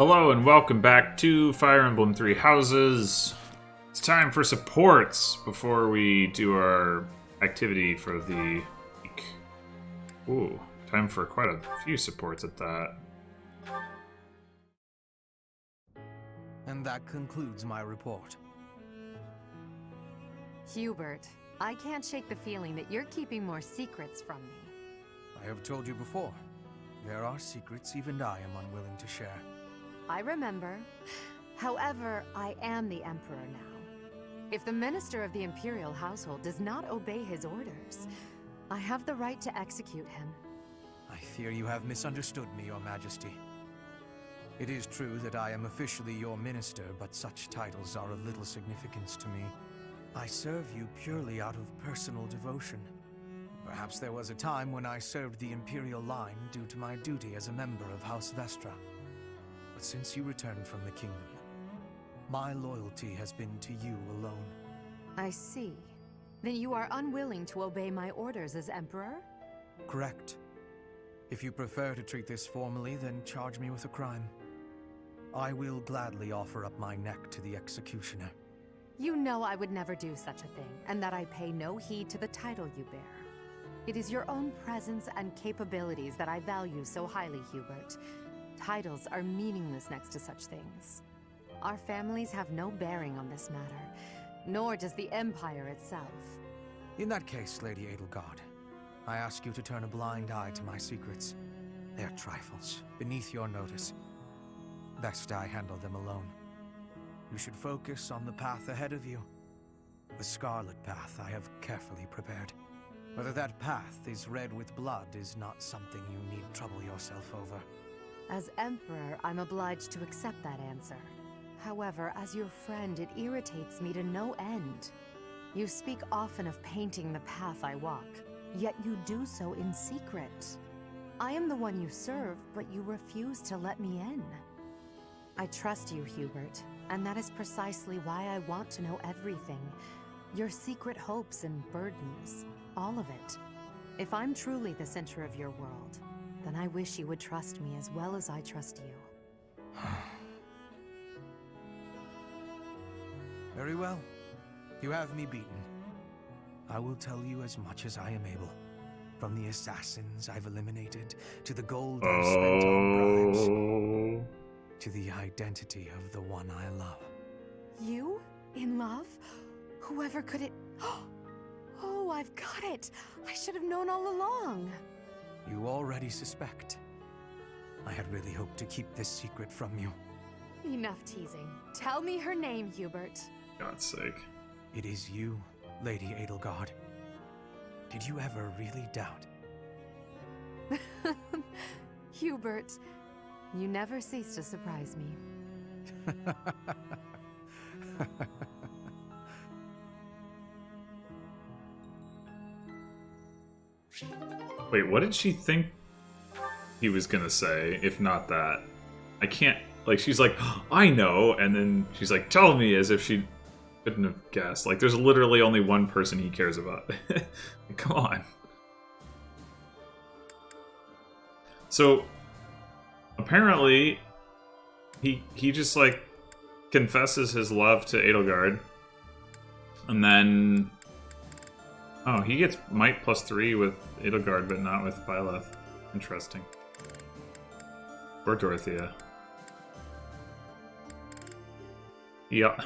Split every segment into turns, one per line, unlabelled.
Hello and welcome back to Fire Emblem Three Houses. It's time for supports before we do our activity for the week. Ooh, time for quite a few supports at that.
And that concludes my report.
Hubert, I can't shake the feeling that you're keeping more secrets from me.
I have told you before, there are secrets even I am unwilling to share.
I remember. However, I am the Emperor now. If the Minister of the Imperial Household does not obey his orders, I have the right to execute him.
I fear you have misunderstood me, Your Majesty. It is true that I am officially your minister, but such titles are of little significance to me. I serve you purely out of personal devotion. Perhaps there was a time when I served the Imperial line due to my duty as a member of House Vestra. But since you returned from the kingdom, my loyalty has been to you alone.
I see. Then you are unwilling to obey my orders as Emperor?
Correct. If you prefer to treat this formally, then charge me with a crime. I will gladly offer up my neck to the executioner.
You know I would never do such a thing, and that I pay no heed to the title you bear. It is your own presence and capabilities that I value so highly, Hubert. Titles are meaningless next to such things. Our families have no bearing on this matter, nor does the Empire itself.
In that case, Lady Edelgard, I ask you to turn a blind eye to my secrets. They are trifles, beneath your notice. Best I handle them alone. You should focus on the path ahead of you. The Scarlet Path I have carefully prepared. Whether that path is red with blood is not something you need trouble yourself over.
As Emperor, I'm obliged to accept that answer. However, as your friend, it irritates me to no end. You speak often of painting the path I walk, yet you do so in secret. I am the one you serve, but you refuse to let me in. I trust you, Hubert, and that is precisely why I want to know everything. Your secret hopes and burdens, all of it. If I'm truly the center of your world, then I wish you would trust me as well as I trust you.
Very well. You have me beaten. I will tell you as much as I am able. From the assassins I've eliminated, to the gold I've spent on bribes, to the identity of the one I love.
You? In love? Whoever could it... Oh, I've got it! I should have known all along!
You already suspect. I had really hoped to keep this secret from you.
Enough teasing. Tell me her name, Hubert.
God's sake.
It is you, Lady Edelgard. Did you ever really doubt?
Hubert, you never cease to surprise me.
Wait, what did she think he was gonna say, if not that? I can't, like, she's like, oh, I know, and then she's like, tell me, as if she couldn't have guessed. Like, there's literally only one person he cares about. Come on. So, apparently, he just, like, confesses his love to Edelgard, and then... Oh, he gets might +3 with Edelgard, but not with Byleth. Interesting. Or Dorothea. Yeah,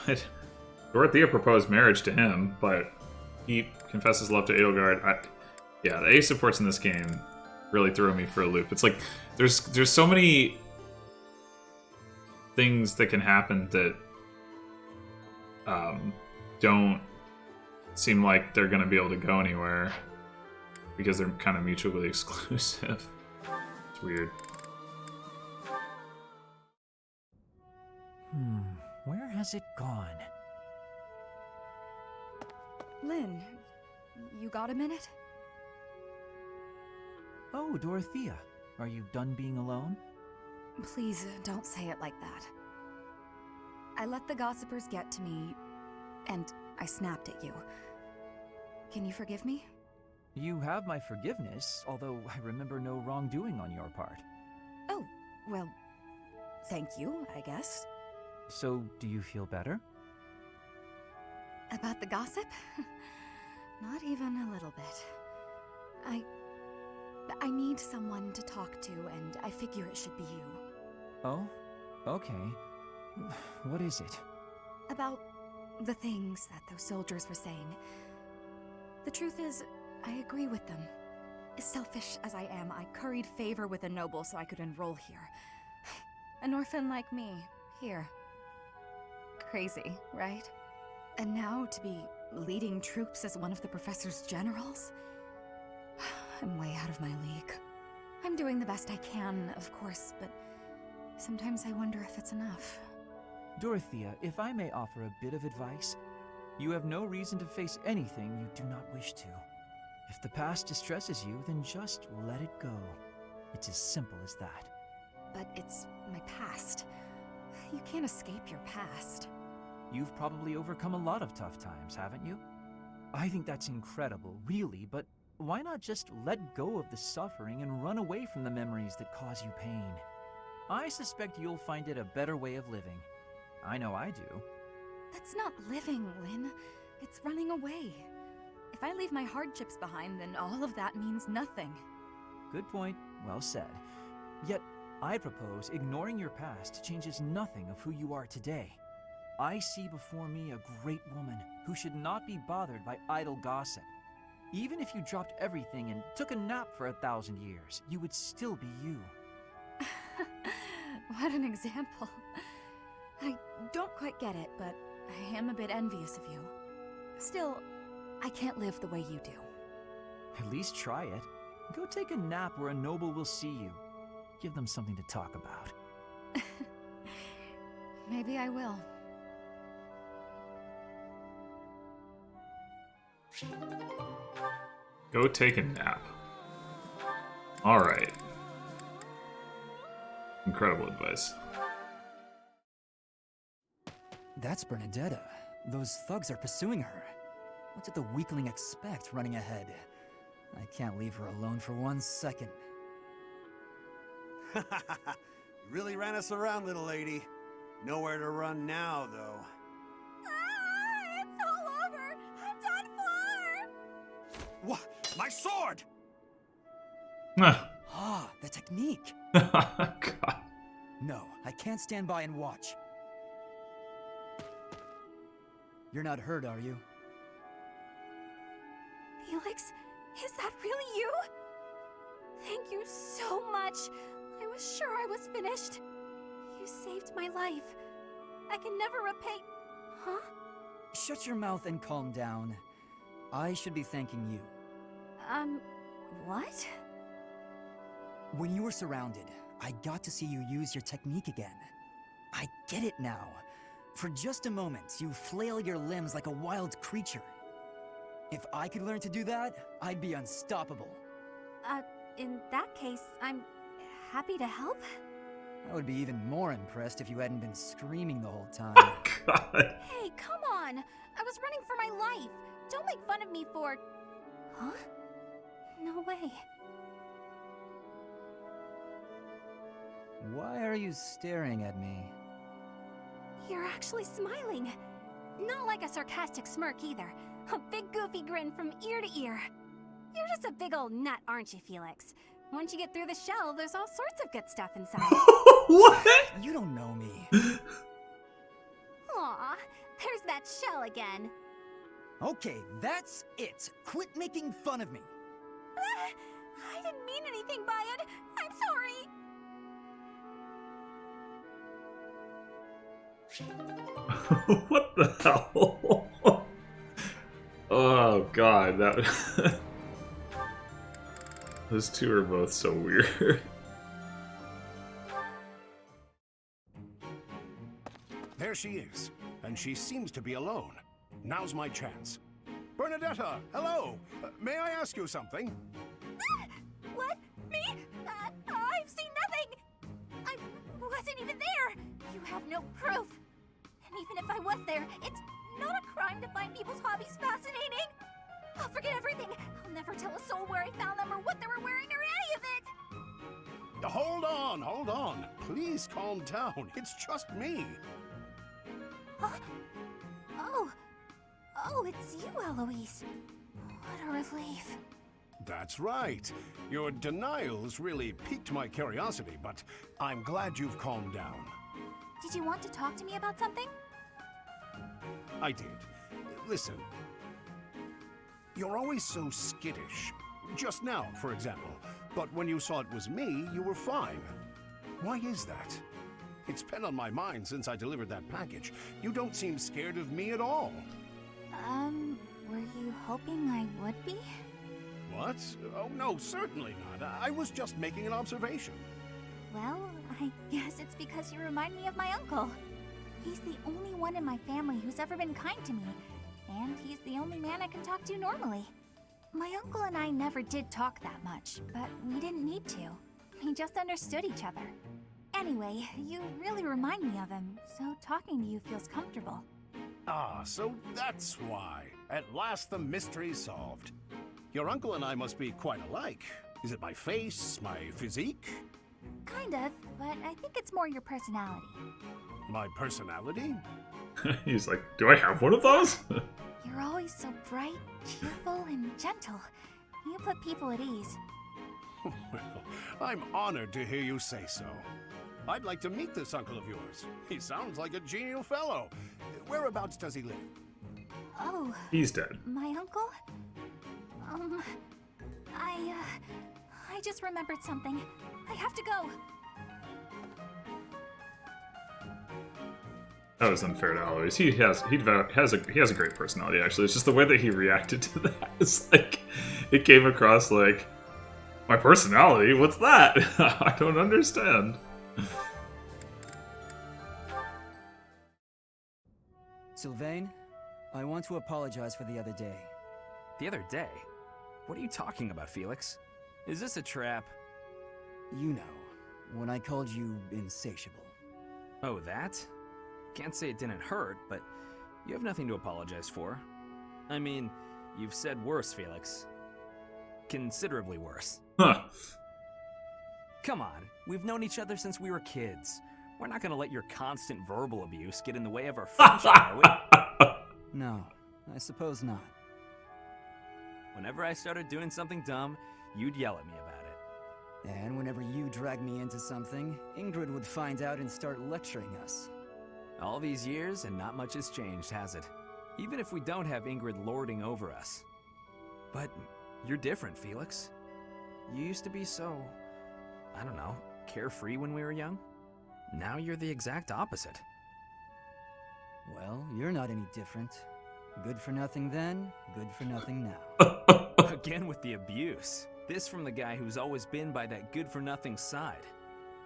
Dorothea proposed marriage to him, but he confesses love to Edelgard. Yeah, the A supports in this game really throw me for a loop. It's like, there's so many things that can happen that don't seem like they're going to be able to go anywhere because they're kind of mutually exclusive. It's weird.
Where has it gone?
Lynn, you got a minute?
Oh, Dorothea. Are you done being alone?
Please don't say it like that. I let the gossipers get to me, and I snapped at you. Can you forgive me?
You have my forgiveness, although I remember no wrongdoing on your part.
Oh, well, thank you, I guess.
So, do you feel better?
About the gossip? Not even a little bit. I need someone to talk to, and I figure it should be you.
Oh, okay. What is it?
About the things that those soldiers were saying. The truth is, I agree with them. As selfish as I am, I curried favor with a noble so I could enroll here. An orphan like me, here. Crazy, right? And now to be leading troops as one of the professor's generals? I'm way out of my league. I'm doing the best I can, of course, but sometimes I wonder if it's enough.
Dorothea, if I may offer a bit of advice, you have no reason to face anything you do not wish to. If the past distresses you, then just let it go. It's as simple as that.
But it's my past. You can't escape your past.
You've probably overcome a lot of tough times, haven't you? I think that's incredible, really, but why not just let go of the suffering and run away from the memories that cause you pain? I suspect you'll find it a better way of living. I know I do.
That's not living, Lynn. It's running away. If I leave my hardships behind, then all of that means nothing.
Good point. Well said. Yet, I propose ignoring your past changes nothing of who you are today. I see before me a great woman who should not be bothered by idle gossip. Even if you dropped everything and took a nap for 1,000 years, you would still be you.
What an example. I don't quite get it, but I am a bit envious of you. Still, I can't live the way you do.
At least try it. Go take a nap where a noble will see you. Give them something to talk about.
Maybe I will.
Go take a nap. Alright. Incredible advice.
That's Bernadetta. Those thugs are pursuing her. What did the weakling expect running ahead? I can't leave her alone for 1 second.
You really ran us around, little lady. Nowhere to run now, though.
Ah, it's all over! I'm done for!
What? My sword!
Ah, the technique!
God.
No, I can't stand by and watch. You're not hurt, are you?
Felix, is that really you? Thank you so much. I was sure I was finished. You saved my life. I can never repay... Huh?
Shut your mouth and calm down. I should be thanking you.
What?
When you were surrounded, I got to see you use your technique again. I get it now. For just a moment, you flail your limbs like a wild creature. If I could learn to do that, I'd be unstoppable.
In that case, I'm happy to help.
I would be even more impressed if you hadn't been screaming the whole time.
God.
Hey, come on! I was running for my life! Don't make fun of me for... Huh? No way.
Why are you staring at me?
You're actually smiling. Not like a sarcastic smirk either. A big goofy grin from ear to ear. You're just a big old nut, aren't you, Felix? Once you get through the shell, there's all sorts of good stuff inside.
What?
You don't know me.
Aw, there's that shell again.
Okay, that's it. Quit making fun of me.
I didn't mean anything by it. I'm sorry.
What the hell? Oh god, that those two are both so weird.
There she is, and she seems to be alone. Now's my chance. Bernadetta, hello! May I ask you something?
What? Me? I've seen nothing! I wasn't even there! You have no proof! And even if I was there, it's not a crime to find people's hobbies fascinating! I'll forget everything! I'll never tell a soul where I found them or what they were wearing or any of it!
Hold on, hold on. Please calm down. It's just me.
Oh, it's you, Eloise. What a relief.
That's right. Your denials really piqued my curiosity, but I'm glad you've calmed down.
Did you want to talk to me about something?
I did. Listen. You're always so skittish. Just now, for example. But when you saw it was me, you were fine. Why is that? It's been on my mind since I delivered that package. You don't seem scared of me at all.
Were you hoping I would be?
What? Oh, no, certainly not. I was just making an observation.
Well, I guess it's because you remind me of my uncle. He's the only one in my family who's ever been kind to me, and he's the only man I can talk to normally. My uncle and I never did talk that much, but we didn't need to. We just understood each other. Anyway, you really remind me of him, so talking to you feels comfortable.
Ah, so that's why. At last the mystery's solved. Your uncle and I must be quite alike. Is it my face, my physique?
Kind of, but I think it's more your personality.
My personality?
He's like, do I have one of those?
You're always so bright, cheerful, and gentle. You put people at ease.
Well, I'm honored to hear you say so. I'd like to meet this uncle of yours. He sounds like a genial fellow. Whereabouts does he live?
Oh.
He's dead.
My uncle? I just remembered something. I have to go.
That was unfair to Alois. He has a great personality, actually. It's just the way that he reacted to that. It's like, it came across like, my personality? What's that? I don't understand.
Sylvain, I want to apologize for the other day.
The other day? What are you talking about, Felix? Is this a trap?
You know, when I called you insatiable.
Oh, that? Can't say it didn't hurt, but you have nothing to apologize for. I mean, you've said worse, Felix. Considerably worse.
Huh.
Come on, we've known each other since we were kids. We're not gonna let your constant verbal abuse get in the way of our friendship, are we?
No, I suppose not.
Whenever I started doing something dumb, you'd yell at me about it.
And whenever you dragged me into something, Ingrid would find out and start lecturing us.
All these years, and not much has changed, has it? Even if we don't have Ingrid lording over us. But you're different, Felix. You used to be so, I don't know, carefree when we were young. Now you're the exact opposite.
Well, you're not any different. Good for nothing then, good for nothing now.
Again with the abuse. This from the guy who's always been by that good-for-nothing side.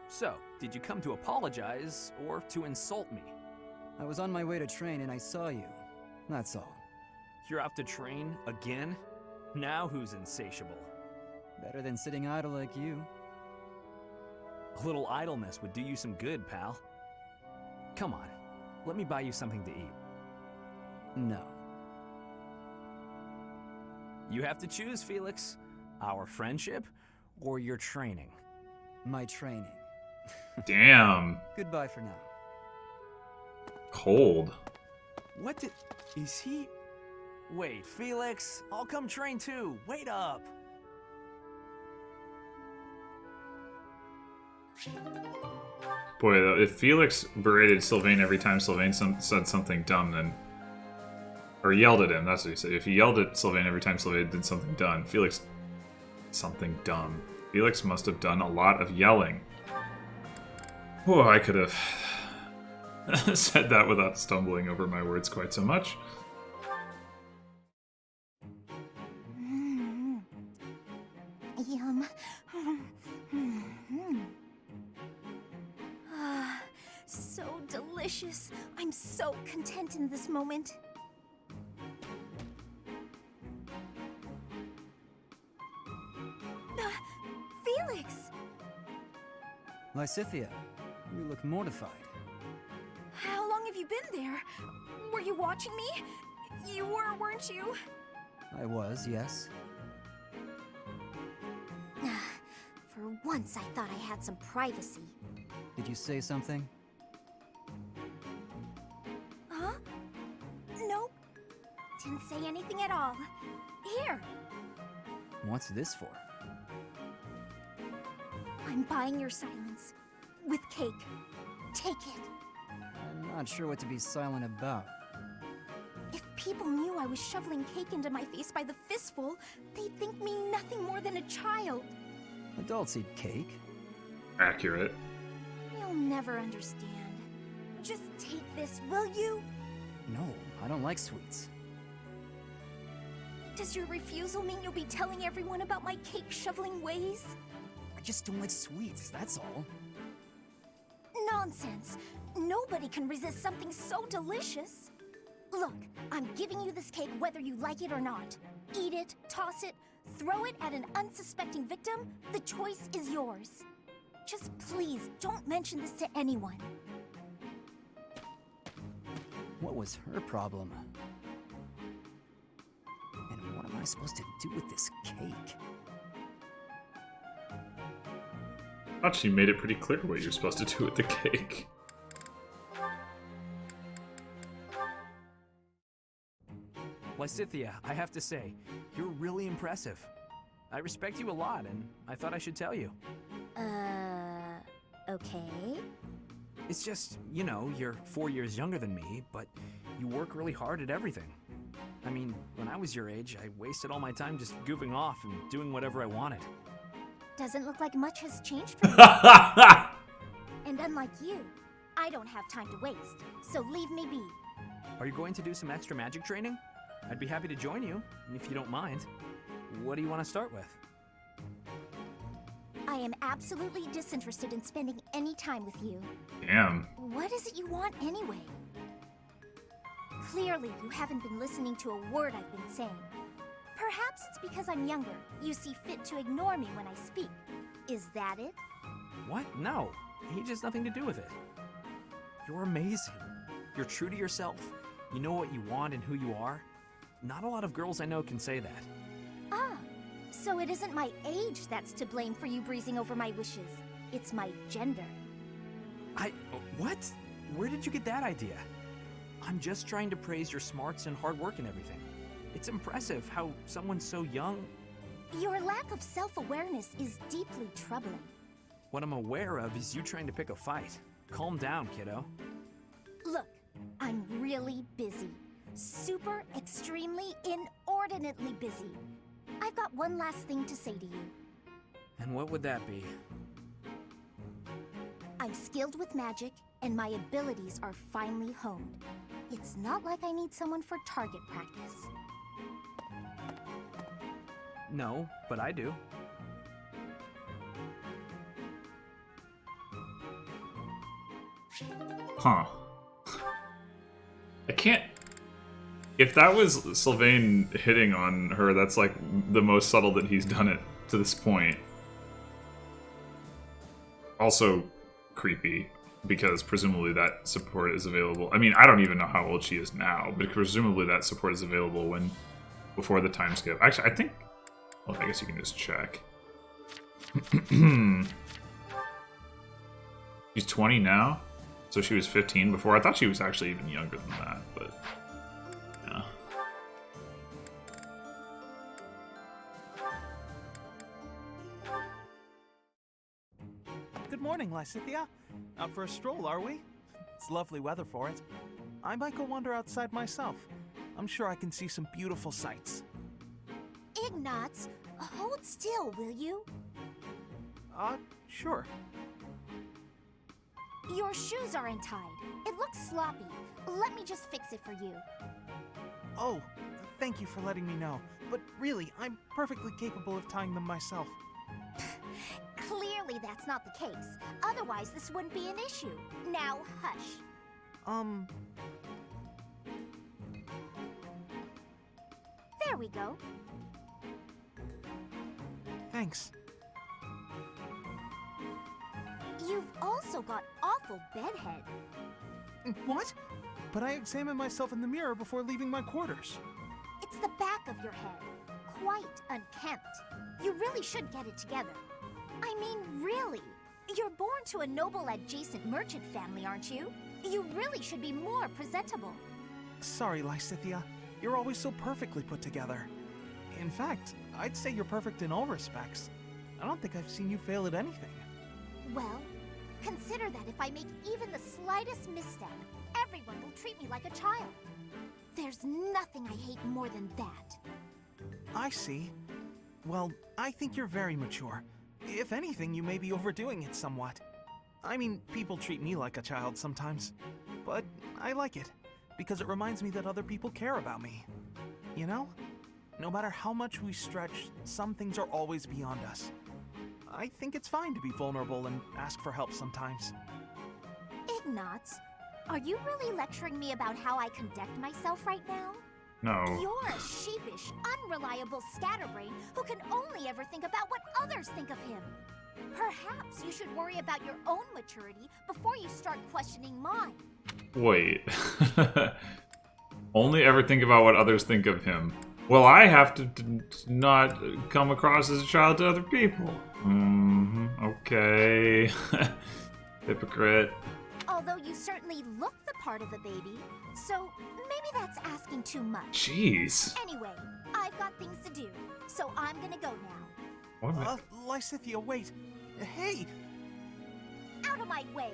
So, did you come to apologize, or to insult me?
I was on my way to train and I saw you. That's all.
You're off to train again? Now who's insatiable?
Better than sitting idle like you.
A little idleness would do you some good, pal. Come on, let me buy you something to eat.
No.
You have to choose, Felix. Our friendship, or your training?
My training.
Damn.
Goodbye for now.
Cold.
What did... is he... Wait, Felix, I'll come train too. Wait up.
Boy, if Felix berated Sylvain every time Sylvain said something dumb, then... Or yelled at him, that's what he said. If he yelled at Sylvain every time Sylvain did something dumb, Felix... Something dumb. Felix must have done a lot of yelling. Oh, I could have said that without stumbling over my words quite so much.
Yum. Ah, so delicious. I'm so content in this moment. Felix!
Lysithea, you look mortified.
How long have you been there? Were you watching me? You were, weren't you?
I was, yes.
For once, I thought I had some privacy.
Did you say something?
Huh? Nope. Didn't say anything at all. Here.
What's this for?
I'm buying your silence. With cake. Take it.
I'm not sure what to be silent about.
If people knew I was shoveling cake into my face by the fistful, they'd think me nothing more than a child.
Adults eat cake.
Accurate.
You'll never understand. Just take this, will you?
No, I don't like sweets.
Does your refusal mean you'll be telling everyone about my cake shoveling ways?
I just don't like sweets, that's all.
Nonsense. Nobody can resist something so delicious. Look, I'm giving you this cake whether you like it or not. Eat it, toss it, throw it at an unsuspecting victim. The choice is yours. Just please don't mention this to anyone.
What was her problem? And what am I supposed to do with this cake?
I thought she made it pretty clear what you're supposed to do with the cake.
Lysithea, I have to say, you're really impressive. I respect you a lot, and I thought I should tell you.
Okay.
It's just, you know, you're 4 years younger than me, but you work really hard at everything. I mean, when I was your age, I wasted all my time just goofing off and doing whatever I wanted.
Doesn't look like much has changed for me. And unlike you, I don't have time to waste, so leave me be.
Are you going to do some extra magic training? I'd be happy to join you, if you don't mind. What do you want to start with?
I am absolutely disinterested in spending any time with you.
Damn.
What is it you want anyway? Clearly, you haven't been listening to a word I've been saying. Perhaps it's because I'm younger. You see fit to ignore me when I speak. Is that it?
What? No. Age has nothing to do with it. You're amazing. You're true to yourself. You know what you want and who you are. Not a lot of girls I know can say that.
Ah, so it isn't my age that's to blame for you breezing over my wishes. It's my gender.
What? Where did you get that idea? I'm just trying to praise your smarts and hard work and everything. It's impressive how someone so young...
Your lack of self-awareness is deeply troubling.
What I'm aware of is you trying to pick a fight. Calm down, kiddo.
Look, I'm really busy. Super, extremely, inordinately busy. I've got one last thing to say to you.
And what would that be?
I'm skilled with magic, and my abilities are finely honed. It's not like I need someone for target practice.
No, but I do.
Huh. I can't... If that was Sylvain hitting on her, that's like the most subtle that he's done it to this point. Also creepy, because presumably that support is available. I mean, I don't even know how old she is now, but presumably that support is available before the time skip. Actually, I think... Well, I guess you can just check. She's 20 now? So she was 15 before? I thought she was actually even younger than that, but... Yeah.
Good morning, Lysithea. Out for a stroll, are we? It's lovely weather for it. I might go wander outside myself. I'm sure I can see some beautiful sights.
Ignatz, hold still, will you?
Sure.
Your shoes are untied. It looks sloppy. Let me just fix it for you.
Oh, thank you for letting me know. But really, I'm perfectly capable of tying them myself.
Clearly that's not the case. Otherwise, this wouldn't be an issue. Now, hush. There we go.
Thanks.
You've also got awful bedhead.
What? But I examine myself in the mirror before leaving my quarters.
It's the back of your head. Quite unkempt. You really should get it together.
I mean, really. You're born to a noble adjacent merchant family, aren't you? You really should be more presentable.
Sorry, Lysithea. You're always so perfectly put together. In fact, I'd say you're perfect in all respects. I don't think I've seen you fail at anything.
Well, consider that if I make even the slightest misstep, everyone will treat me like a child. There's nothing I hate more than that.
I see. Well, I think you're very mature. If anything, you may be overdoing it somewhat. I mean, people treat me like a child sometimes. But I like it, because it reminds me that other people care about me. You know? No matter how much we stretch, some things are always beyond us. I think it's fine to be vulnerable and ask for help sometimes.
Ignatz, are you really lecturing me about how I conduct myself right now?
No.
You're a sheepish, unreliable scatterbrain who can only ever think about what others think of him. Perhaps you should worry about your own maturity before you start questioning mine.
Wait. Only ever think about what others think of him. Well, I have to not come across as a child to other people. Okay. Hypocrite.
Although you certainly look the part of a baby, so maybe that's asking too much.
Jeez.
Anyway, I've got things to do, so I'm gonna go now.
What?
Lysithea, wait. Hey!
Out of my way!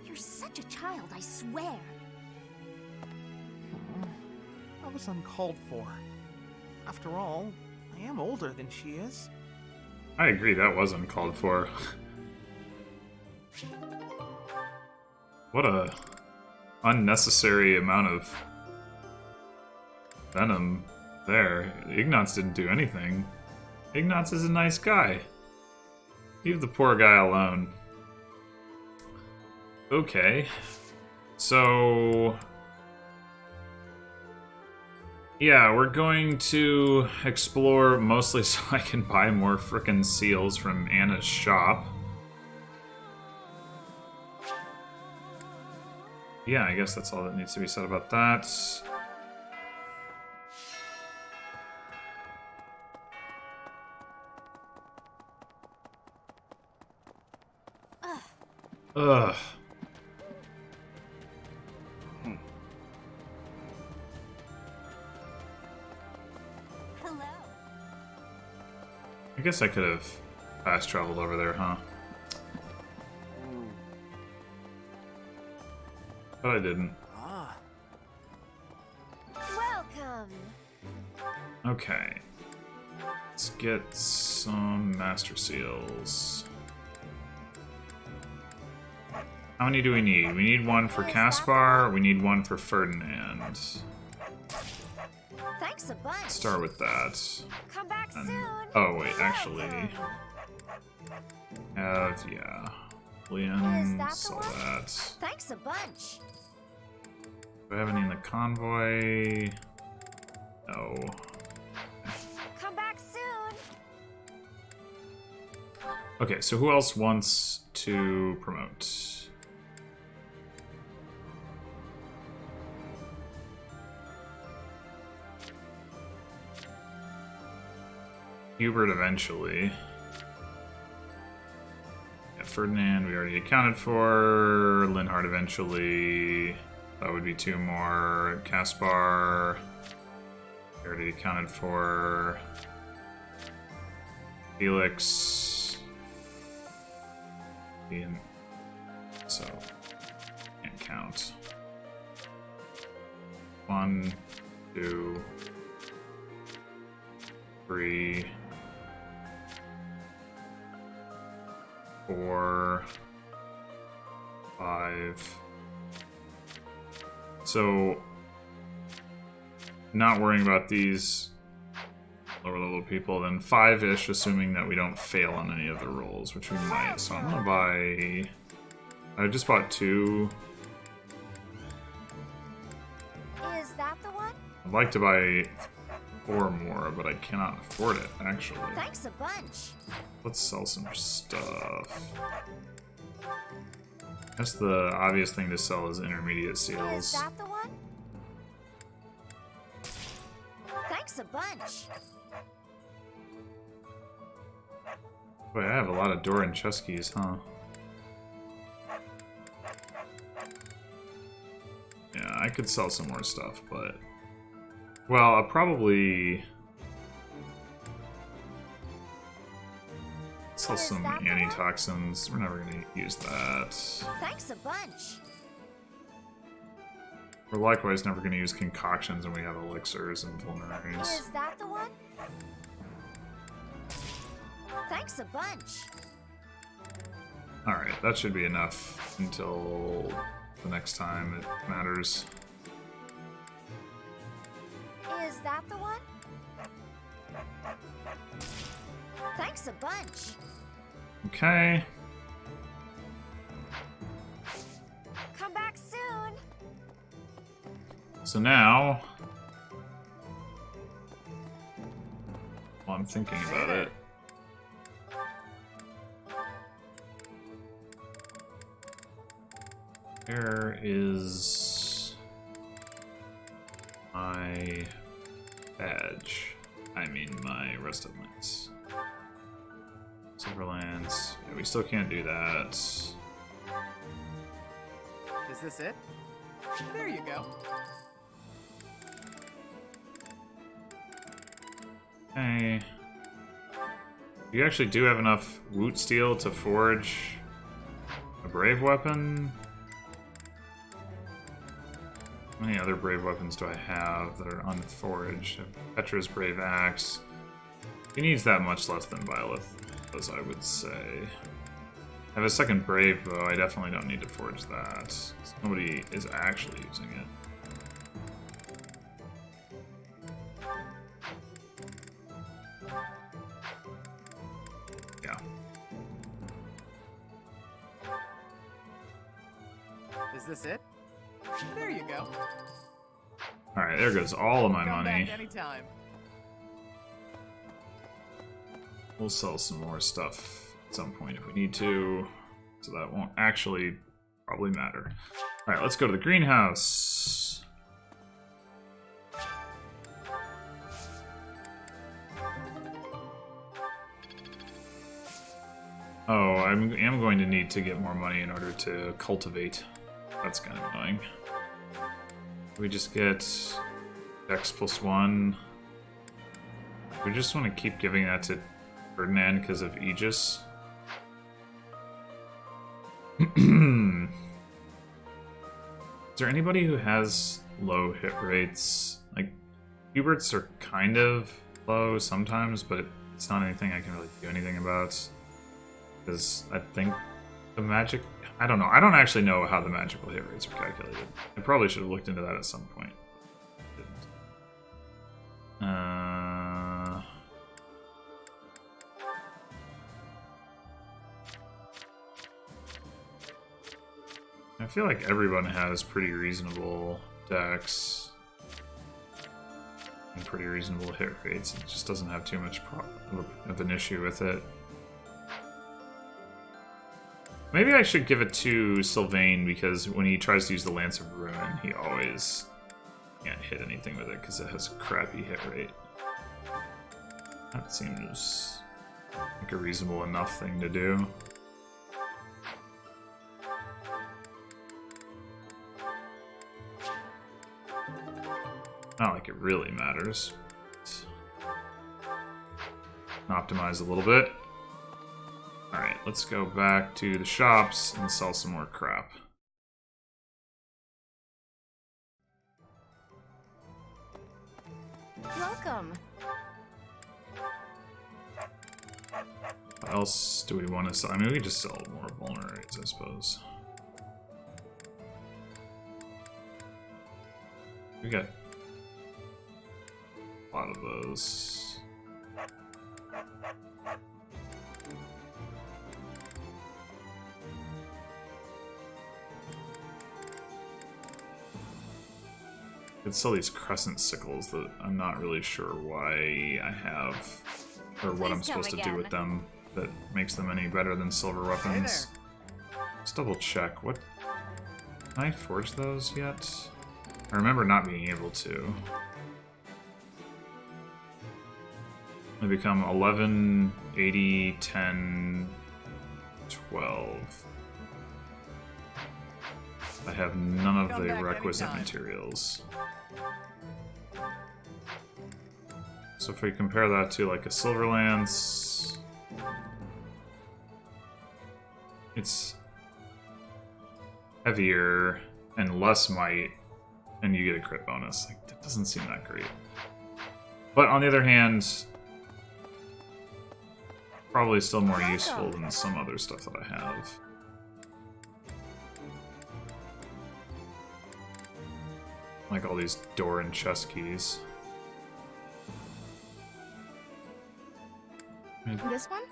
You're such a child, I swear.
That was uncalled for. After all, I am older than she is.
I agree, that was uncalled for. What a unnecessary amount of venom there. Ignatz didn't do anything. Ignatz is a nice guy. Leave the poor guy alone. Okay. So... yeah, we're going to explore mostly so I can buy more frickin' seals from Anna's shop. Yeah, I guess that's all that needs to be said about that. Ugh.
Hello.
I guess I could have fast traveled over there, huh? But I didn't.
Ah.
Welcome.
Okay. Let's get some Master Seals. How many do we need? We need one for Caspar, we need one for Ferdinand.
Thanks a bunch.
Start with that.
Come back
And-
soon.
oh wait, actually. Have, yeah. Leon,
that the
sell
one?
that.
Thanks a bunch.
Do I have any in the convoy? No.
Come back soon.
Okay, so who else wants to promote? Hubert eventually. Yeah, Ferdinand we already accounted for. Linhard eventually. That would be two more. Caspar we already accounted for. Felix. Ian. So can't count. 1, 2, 3, 4, 5. So, not worrying about these lower level people, then 5-ish, assuming that we don't fail on any of the rolls, which we might. So I'm gonna buy... I just bought 2.
Is that the one?
I'd like to buy 4 more, but I cannot afford it, actually.
Thanks a bunch.
Let's sell some stuff. That's the obvious thing to sell is intermediate
Is
seals.
that the one? Thanks a bunch.
Boy, I have a lot of door and chest keys, huh? Yeah, I could sell some more stuff, but... Well, I'll probably... sell some antitoxins. We're never gonna use that.
Thanks a bunch.
We're likewise never gonna use concoctions when we have elixirs and vulneraries.
Is that the one? Thanks a bunch.
Alright, that should be enough until the next time it matters.
Is that the one? Thanks a bunch.
Okay.
Come back soon.
So now... While I'm thinking about it... Where is... my... badge? I mean my rest of links. Silverlands. Yeah, we still can't do that.
Is this it? There you go.
Okay. You actually do have enough woot steel to forge a brave weapon? How many other brave weapons do I have that are unforged? Petra's brave axe. He needs that much less than Byleth, as I would say. I have a second brave bow. I definitely don't need to forge that. Nobody is actually using it. Yeah.
Is this it? There you go.
Alright, there goes all of my
Come
money.
back anytime.
We'll sell some more stuff at some point if we need to, so that won't actually probably matter. Alright, let's go to the greenhouse. Oh, I am going to need to get more money in order to cultivate. That's kind of annoying. We just get Dex +1. We just want to keep giving that to Ferdinand because of Aegis. Is there anybody who has low hit rates? Like, Hubert's are kind of low sometimes, but it's not anything I can really do anything about. Because I think the magic... I don't know. I don't actually know how the magical hit rates are calculated. I probably should have looked into that at some point. Didn't. I feel like everyone has pretty reasonable dex and pretty reasonable hit rates. It just doesn't have too much of an issue with it. Maybe I should give it to Sylvain, because when he tries to use the Lance of Ruin, he always can't hit anything with it because it has a crappy hit rate. That seems like a reasonable enough thing to do. Not like it really matters. Optimize a little bit. Alright, let's go back to the shops and sell some more crap.
Welcome.
What else do we want to sell? I mean, we could just sell more vulneraries, I suppose. We got a lot of those. I could sell these crescent sickles that I'm not really sure why I have, or what I'm supposed to do with them that makes them any better than silver weapons. Let's double check. What? Can I forge those yet? I remember not being able to. They become 11, 80, 10, 12. I have none of
Come
the
back
requisite
anytime.
materials. So if we compare that to like a silver lance, it's heavier and less might, and you get a crit bonus. Like, that doesn't seem that great. But on the other hand, probably still more useful than some other stuff that I have. Like all these door and chest keys.
This one?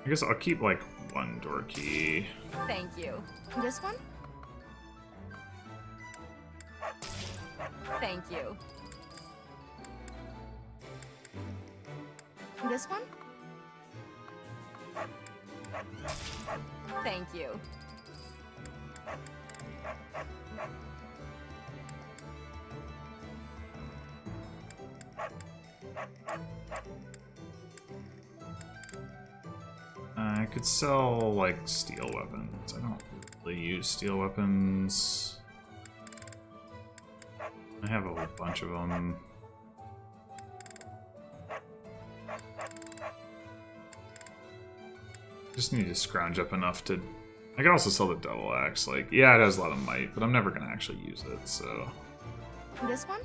I guess I'll keep like one door key.
Thank you. This one? Thank you. This one? Thank you.
I could sell like steel weapons. I don't really use steel weapons. I have a whole bunch of them. Just need to scrounge up enough to... I can also sell the double axe. Like, yeah, it has a lot of might, but I'm never gonna actually use it, so...
This one?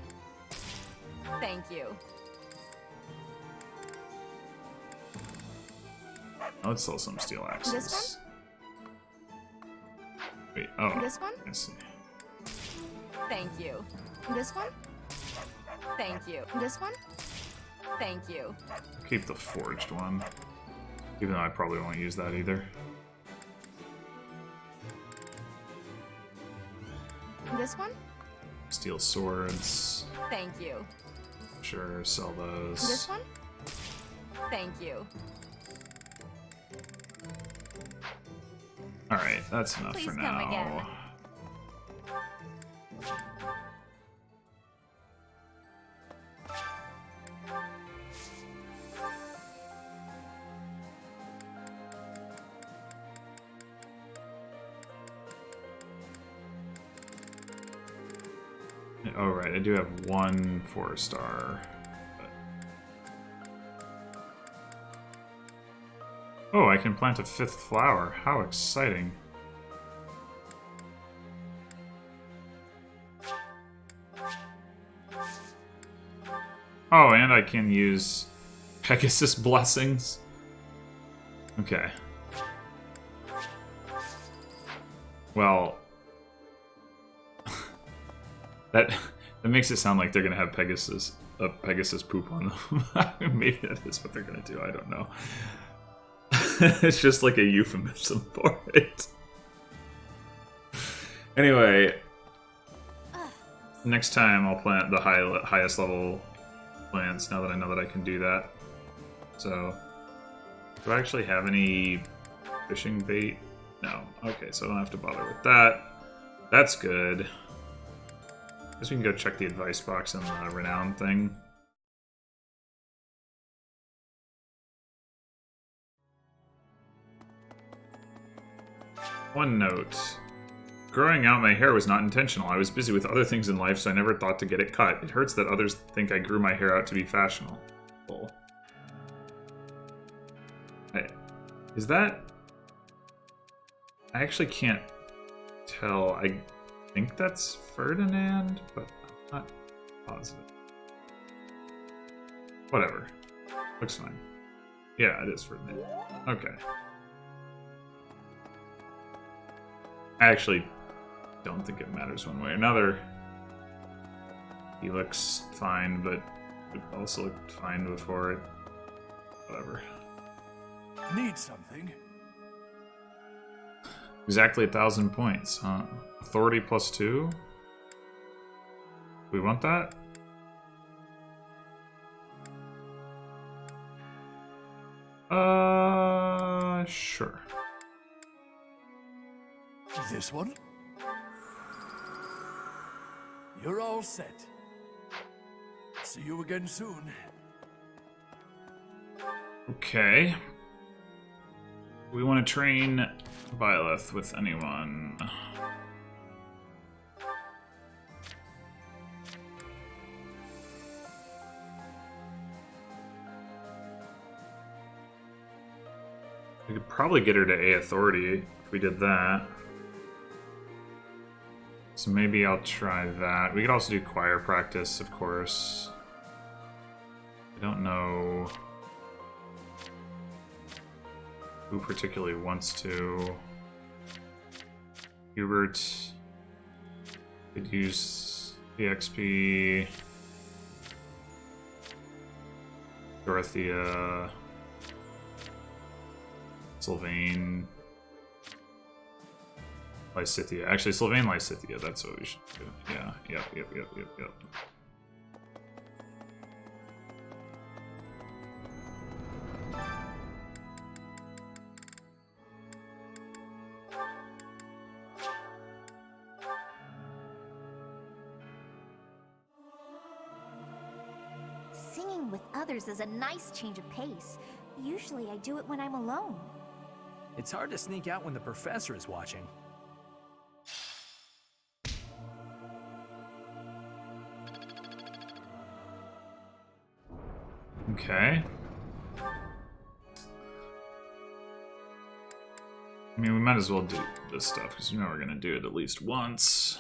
Thank you.
Let's sell some steel axes.
This
Wait, oh.
This one?
I see.
Thank you. This one? Thank you. This one? Thank you.
I'll keep the forged one. Even though I probably won't use that either.
This one?
Steel swords.
Thank you.
Sure, sell those.
This one? Thank you.
Alright, that's enough
Please
for
come
now.
again.
Oh, right, I do have one 4-star. Oh, I can plant a 5th flower. How exciting. Oh, and I can use Pegasus blessings. Okay. Well, that makes it sound like they're gonna have Pegasus poop on them. Maybe that is what they're gonna do. I don't know. It's just like a euphemism for it. Anyway, next time I'll plant the highest level plants. Now that I know that I can do that. So, do I actually have any fishing bait? No. Okay, so I don't have to bother with that. That's good. Guess we can go check the advice box and the renown thing. One note. Growing out my hair was not intentional. I was busy with other things in life, so I never thought to get it cut. It hurts that others think I grew my hair out to be fashionable. Hey, is that... I actually can't tell. I think that's Ferdinand, but I'm not positive. Whatever. Looks fine. Yeah, it is Ferdinand. Okay. I actually don't think it matters one way or another. He looks fine, but it also looked fine before it. Whatever.
Need something?
Exactly 1,000 points, huh? Authority +2? We want that? Sure.
This one? You're all set. See you again soon.
Okay. We want to train Byleth with anyone. We could probably get her to A Authority if we did that. So maybe I'll try that. We could also do choir practice, of course. I don't know who particularly wants to. Hubert could use the XP. Dorothea. Sylvain. Lysithea. Actually, Sylvain Lysithea, that's what we should do. Yeah, yep.
Singing with others is a nice change of pace. Usually I do it when I'm alone.
It's hard to sneak out when the professor is watching.
Okay. I mean, we might as well do this stuff, because we know we're gonna do it at least once.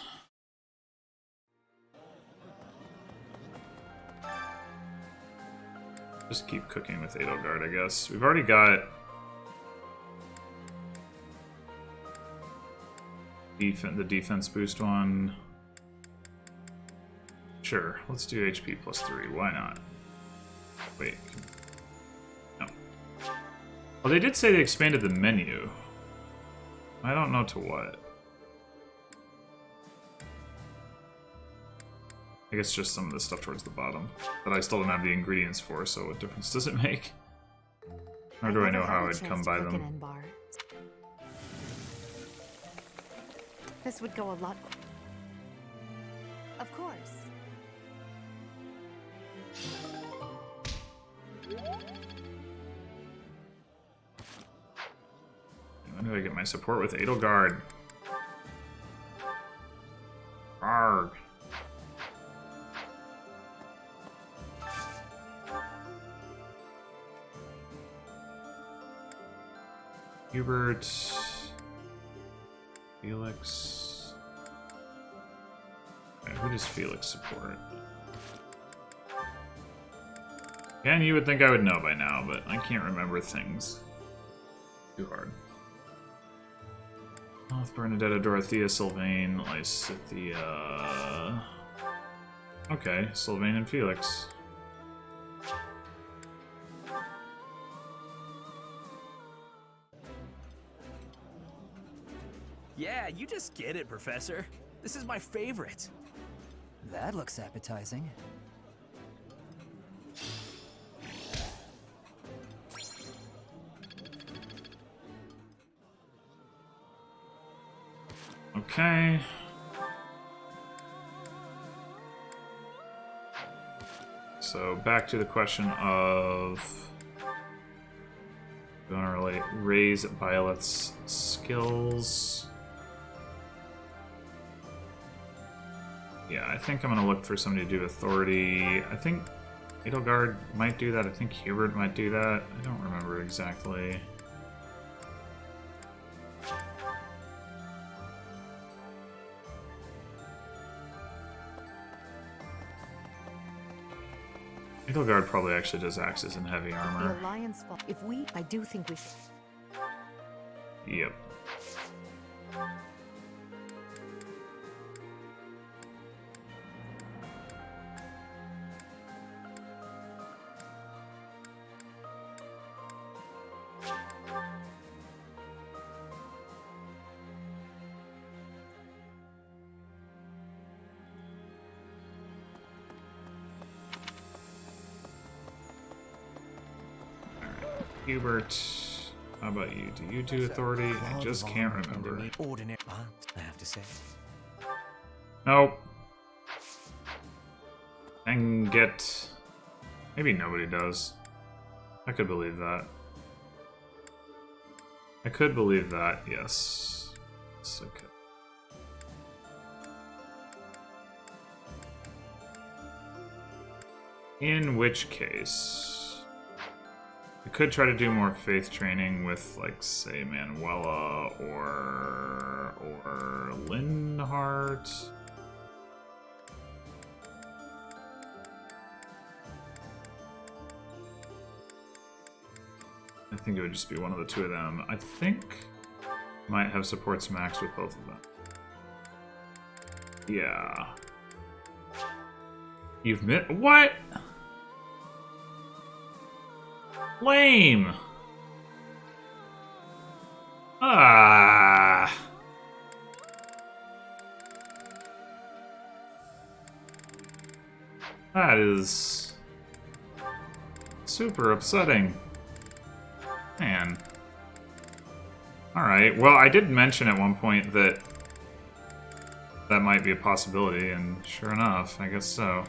Just keep cooking with Edelgard, I guess. We've already got the defense boost one. Sure, let's do HP plus 3. Why not? Wait. No. Well, they did say they expanded the menu. I don't know to what. I guess just some of the stuff towards the bottom that I still don't have the ingredients for, so what difference does it make? Or do I know how I'd come by them?
This would go a lot. Of course.
When do I get my support with Edelgard? Arg. Hubert. Felix. Okay, who does Felix support? Again, you would think I would know by now, but I can't remember things. Too hard. With Bernadetta, Dorothea, Sylvain, Lysithea. Okay, Sylvain and Felix.
Yeah, you just get it, Professor. This is my favorite.
That looks appetizing.
Okay. So back to the question of, we want to really raise Violet's skills. Yeah, I think I'm going to look for somebody to do authority. I think Edelgard might do that. I think Hubert might do that. I don't remember exactly. Edelgard probably actually does axes and heavy armor.
The Alliance fall. If I do think we should.
Yep. Hubert, how about you? Do you do authority? I just can't remember.
Ordinary, I have to say.
Nope. And get... Maybe nobody does. I could believe that. I could believe that, yes. It's okay. In which case, we could try to do more faith training with, like, say, Manuela or Linhardt. I think it would just be one of the two of them. I think might have supports max with both of them. Yeah. You've met what? Lame. Ah. That is super upsetting. Man. Alright, well, I did mention at one point that that might be a possibility, and sure enough, I guess so.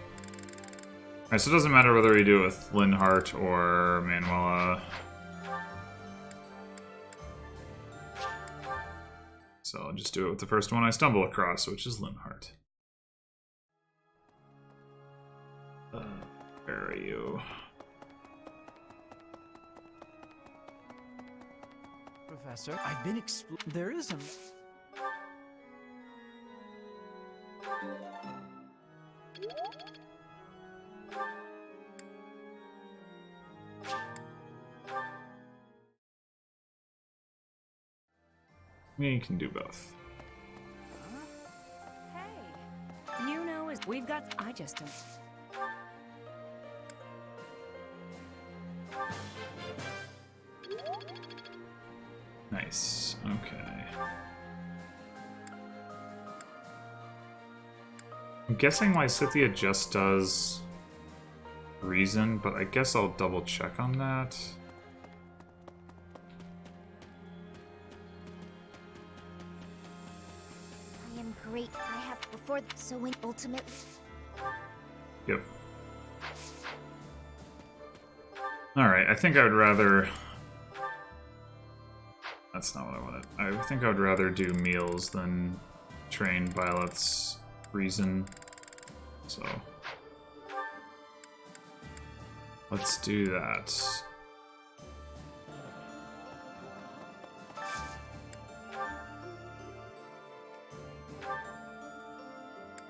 Alright, so it doesn't matter whether we do it with Linhardt or Manuela. So I'll just do it with the first one I stumble across, which is Linhardt. Where are you?
Professor, I've been there is a...
We can do both.
Hey, you know, we've got... I just don't...
Nice. Okay. I'm guessing Lysithea just does reason, but I guess I'll double check on that.
I am great. I have before, so when ultimately.
Yep. Alright, I think I would rather... That's not what I wanted. I think I would rather do meals than train Violet's reason. So... let's do that.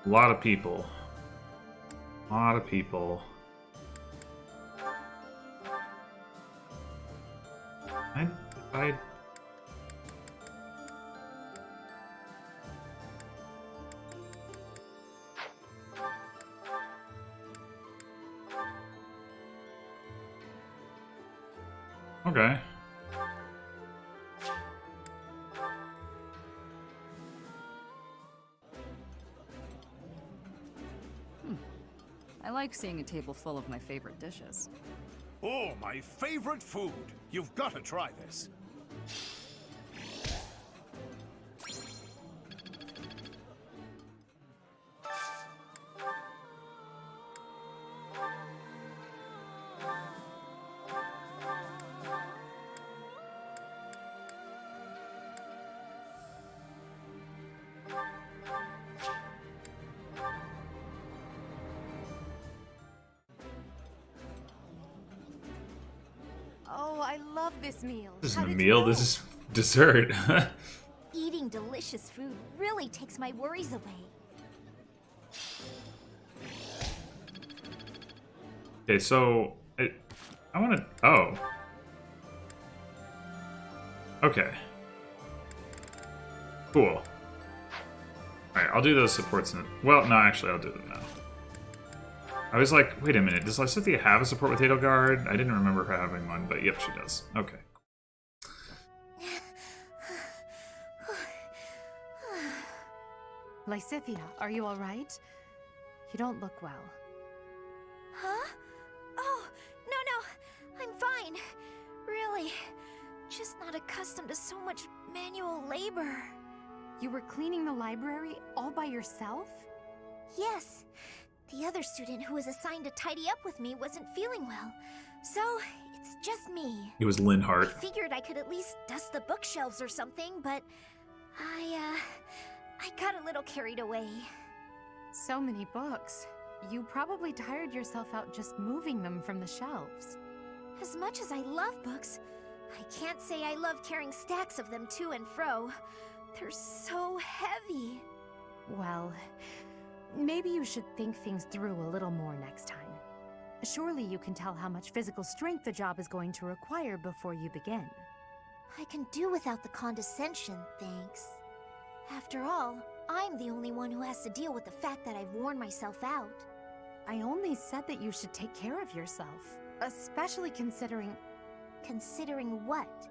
A lot of people. A lot of people. I Okay.
I like seeing a table full of my favorite dishes.
Oh, my favorite food. You've got to try this.
Oh, I love this meal.
This
How
isn't a
did you
meal,
know?
this is dessert.
Eating delicious food really takes my worries away.
Okay, so I want to. Oh. Okay. Cool. All right, I'll do those supports. Well, no, actually, I'll do them now. I was like, wait a minute, does Lysithea have a support with Edelgard? I didn't remember her having one, but yep, she does. Okay.
Lysithea, are you alright? You don't look well.
Huh? Oh, no, I'm fine. Really. Just not accustomed to so much manual labor.
You were cleaning the library all by yourself?
Yes. The other student who was assigned to tidy up with me wasn't feeling well. So, It's just me.
It was Lynn
I
Hart.
figured I could at least dust the bookshelves or something, but I got a little carried away.
So many books. You probably tired yourself out just moving them from the shelves.
As much as I love books, I can't say I love carrying stacks of them to and fro. They're so heavy.
Well, maybe you should think things through a little more next time. Surely you can tell how much physical strength the job is going to require before you begin.
I can do without the condescension, thanks. After all, I'm the only one who has to deal with the fact that I've worn myself out.
I only said that you should take care of yourself, especially considering...
Considering what?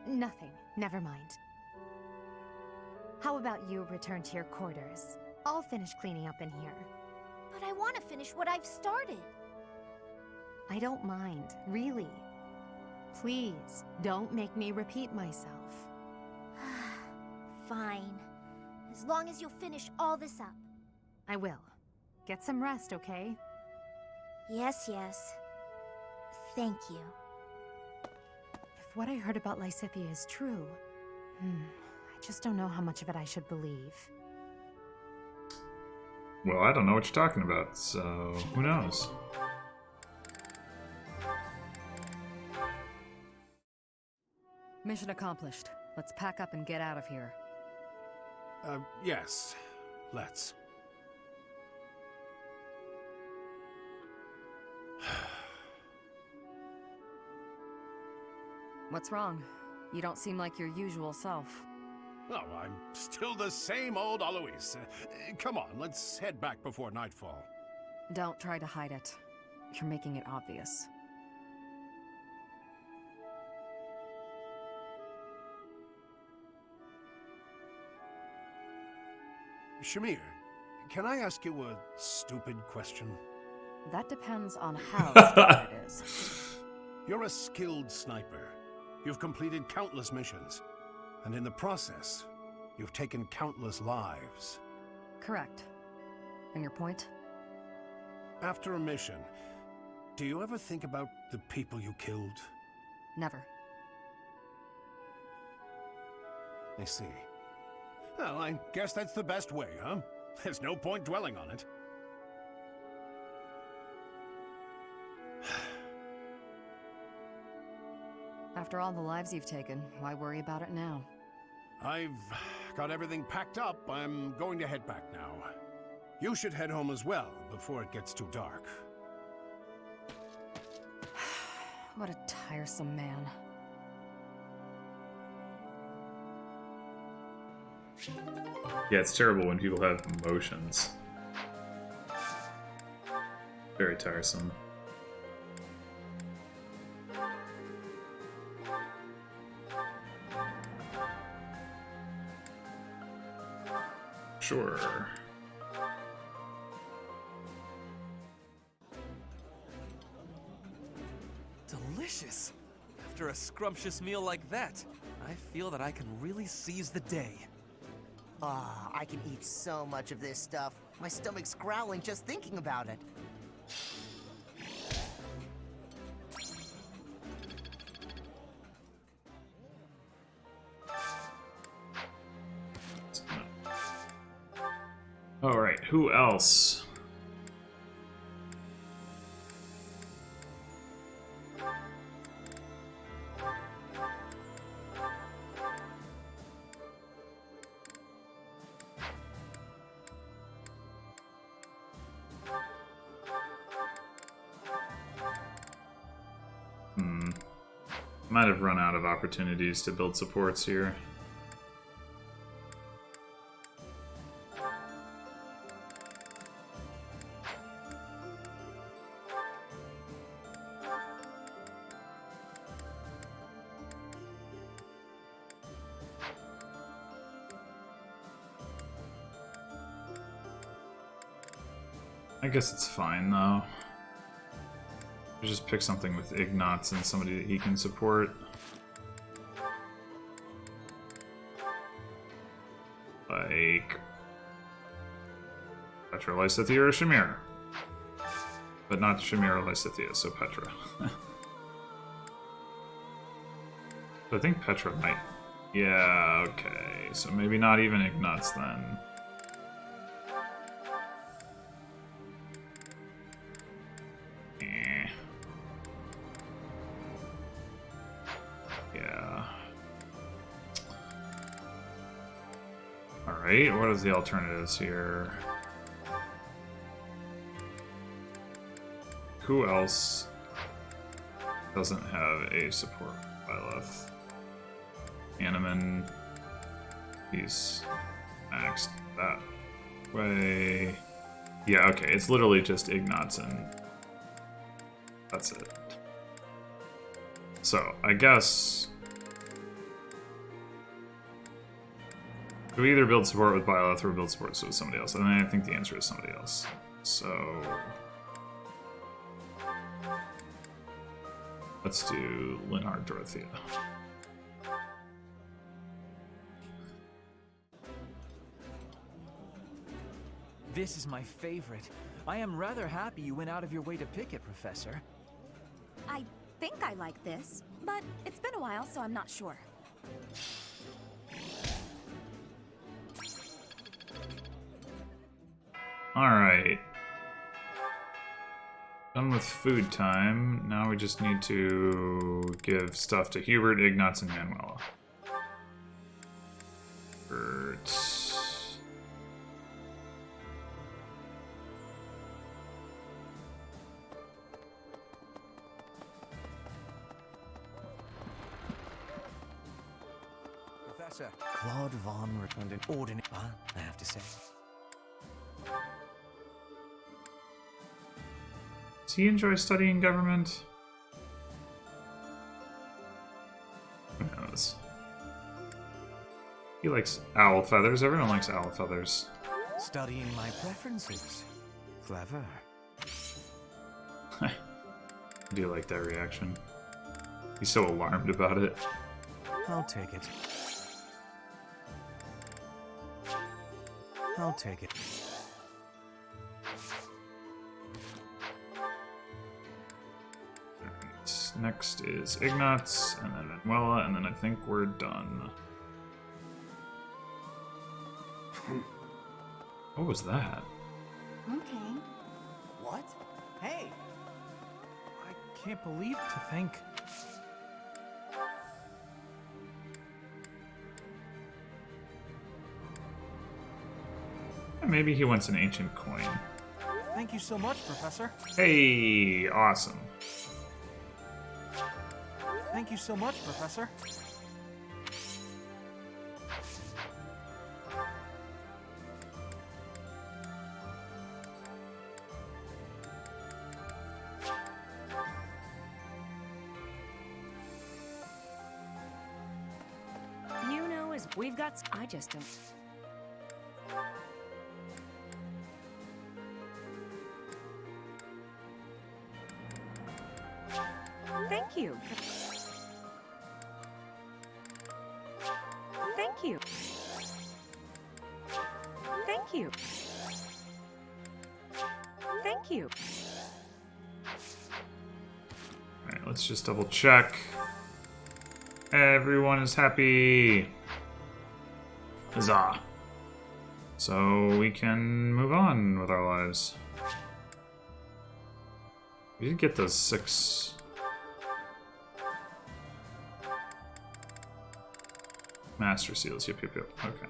Nothing. Never mind. How about you return to your quarters? I'll finish cleaning up in here.
But I want to finish what I've started.
I don't mind, really. Please, don't make me repeat myself.
Fine. As long as you'll finish all this up.
I will. Get some rest, okay?
Yes, yes. Thank you.
If what I heard about Lysithea is true, I just don't know how much of it I should believe.
Well, I don't know what you're talking about, so who knows?
Mission accomplished. Let's pack up and get out of here.
Yes. Let's.
What's wrong? You don't seem like your usual self.
Oh, I'm still the same old Alois. Come on, let's head back before nightfall.
Don't try to hide it. You're making it obvious.
Shamir, can I ask you a stupid question?
That depends on how stupid it is.
You're a skilled sniper. You've completed countless missions. And in the process, you've taken countless lives.
Correct. And your point?
After a mission, do you ever think about the people you killed?
Never.
I see. Well, I guess that's the best way, huh? There's no point dwelling on it.
After all the lives you've taken, why worry about it now?
I've got everything packed up. I'm going to head back now. You should head home as well, before it gets too dark.
What a tiresome man.
Yeah, it's terrible when people have emotions. Very tiresome. Sure.
Delicious! After a scrumptious meal like that, I feel that I can really seize the day.
Ah, I can eat so much of this stuff. My stomach's growling just thinking about it.
Alright, who else? Might have run out of opportunities to build supports here. I guess it's fine though. Just pick something with Ignatz and somebody that he can support. Like... Petra Lysithea or Shamir. But not Shamira Lysithea, so Petra. I think Petra might... Yeah, okay. So maybe not even Ignatz then. Eh. Yeah. Alright, what are the alternatives here? Who else doesn't have a support Byleth? Animan. He's maxed that way. Yeah, okay, it's literally just Ignatz and that's it. So, I guess we either build support with Byleth or build support with somebody else. And I think the answer is somebody else. So let's do Linhard Dorothea.
This is my favorite. I am rather happy you went out of your way to pick it, Professor.
I think I like this, but it's been a while, so I'm not sure.
Alright. Done with food time. Now we just need to give stuff to Hubert, Ignatz, and Manuela. Hubert.
Professor Claude von returned an ordinary, I have to say.
Does he enjoy studying government? Who knows? He likes owl feathers. Everyone likes owl feathers.
Studying my preferences. Clever.
I do like that reaction. He's so alarmed about it.
I'll take it. I'll take it.
Alright, next is Ignatz, and then Manuela, and then I think we're done. What was that?
Okay.
What? Hey!
I can't believe to think.
Maybe he wants an ancient coin.
Thank you so much, Professor.
Hey, awesome.
Thank you so much, Professor.
You know, as we've got... I just don't... Thank you. Thank you. Thank you. Thank you.
Alright, let's just double check. Everyone is happy. Huzzah. So we can move on with our lives. We did get those 6... Master seals, yep. Okay.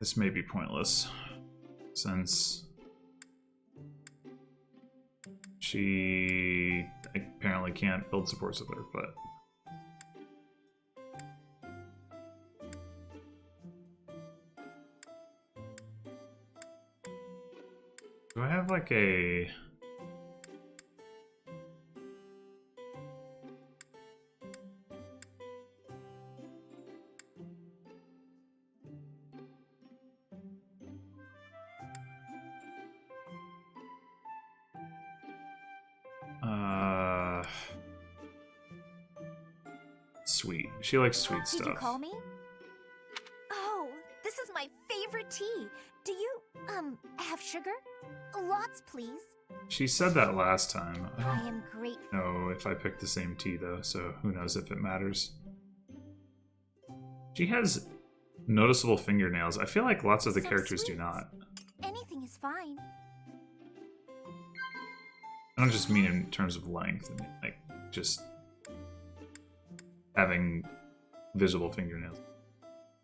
This may be pointless, since she apparently can't build supports with her, but... Do I have like a... She likes sweet
Did you
stuff.
call me? Oh, this is my favorite tea. Do you, have sugar? Lots, please.
She said that last time. I
I
don't
am grateful.
know if I picked the same tea though, so who knows if it matters. She has noticeable fingernails. I feel like lots of the
So
characters do
sweet.
not.
Anything is fine.
I don't just mean in terms of length, I mean like just having visible fingernails.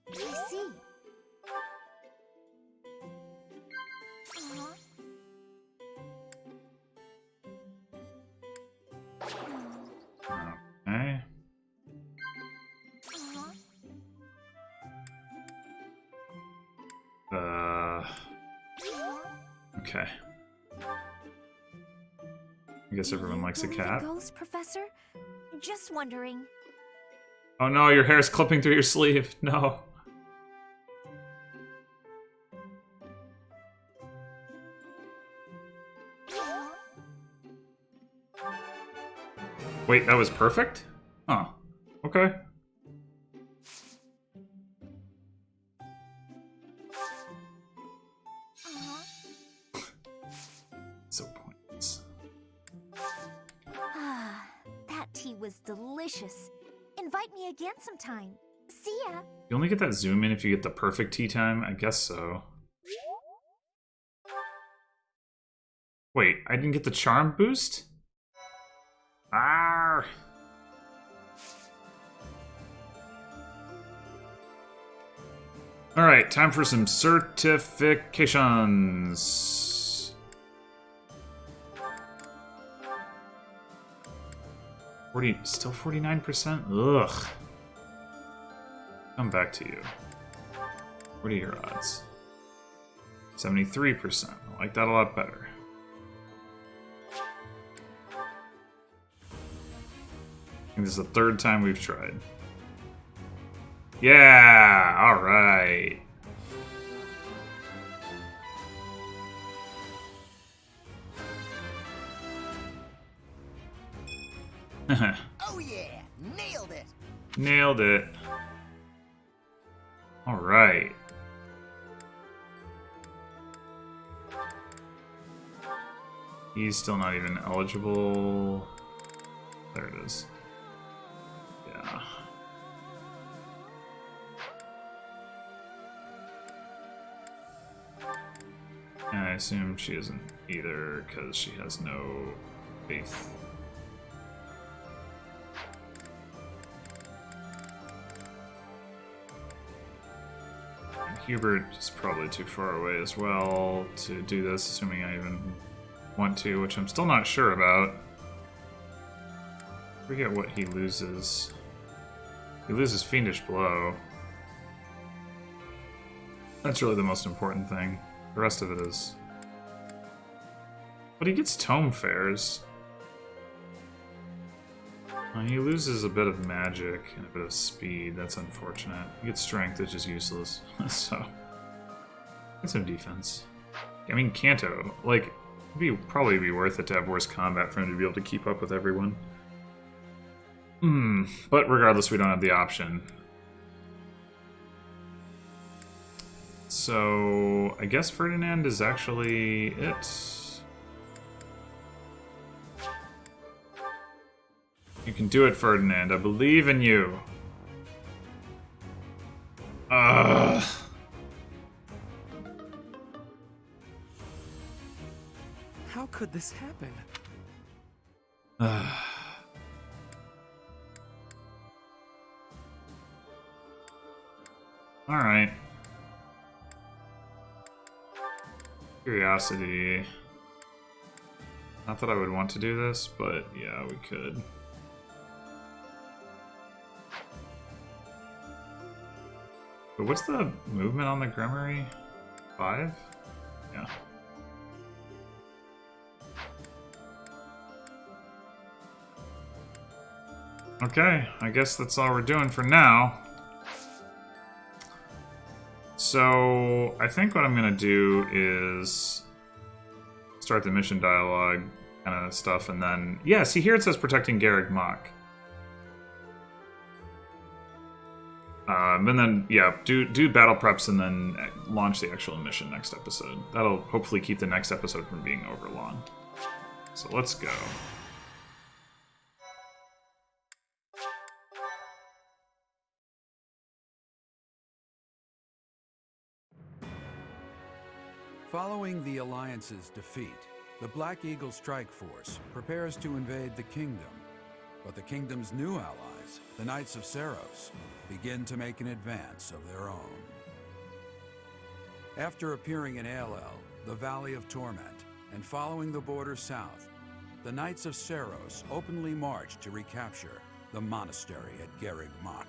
I see. Uh-huh.
Okay. Okay. I guess everyone likes a
Believe in
cat.
ghosts, Professor? Just wondering.
Oh no, your hair's clipping through your sleeve. No. Wait, that was perfect? Huh. Okay. So pointless.
Ah, that tea was delicious. Invite me again sometime. See ya.
You only get that zoom in if you get the perfect tea time? I guess so. Wait, I didn't get the charm boost? Ah! Alright, time for some certifications. Still 49%? Ugh. Come back to you. What are your odds? 73%. I like that a lot better. I think this is the third time we've tried. Yeah! Alright.
Oh yeah! Nailed it!
Nailed it. Alright. He's still not even eligible. There it is. Yeah. And I assume she isn't either, because she has no faith. And Hubert is probably too far away as well to do this, assuming I even want to, which I'm still not sure about. I forget what he loses. He loses Fiendish Blow. That's really the most important thing. The rest of it is... But he gets Tome Fairs. He loses a bit of magic and a bit of speed. That's unfortunate. He gets strength, which is useless. So... Get some defense. I mean, Kanto, like... It'd probably be worth it to have worse combat for him to be able to keep up with everyone. But regardless, we don't have the option. So, I guess Ferdinand is actually it. You can do it, Ferdinand. I believe in you. Ugh.
How could this happen?
Alright. Curiosity. Not that I would want to do this, but yeah, we could. But what's the movement on the Grimoire? 5? Yeah. Okay, I guess that's all we're doing for now. So, I think what I'm gonna do is start the mission dialogue kind of stuff, and then... Yeah, see here it says protecting Garreg Mach. And then, yeah, do battle preps and then launch the actual mission next episode. That'll hopefully keep the next episode from being over long. So let's go.
Following the Alliance's defeat, the Black Eagle Strike Force prepares to invade the Kingdom. But the Kingdom's new allies, the Knights of Seiros, begin to make an advance of their own. After appearing in Aelel, the Valley of Torment, and following the border south, the Knights of Seiros openly march to recapture the monastery at Garreg Mach.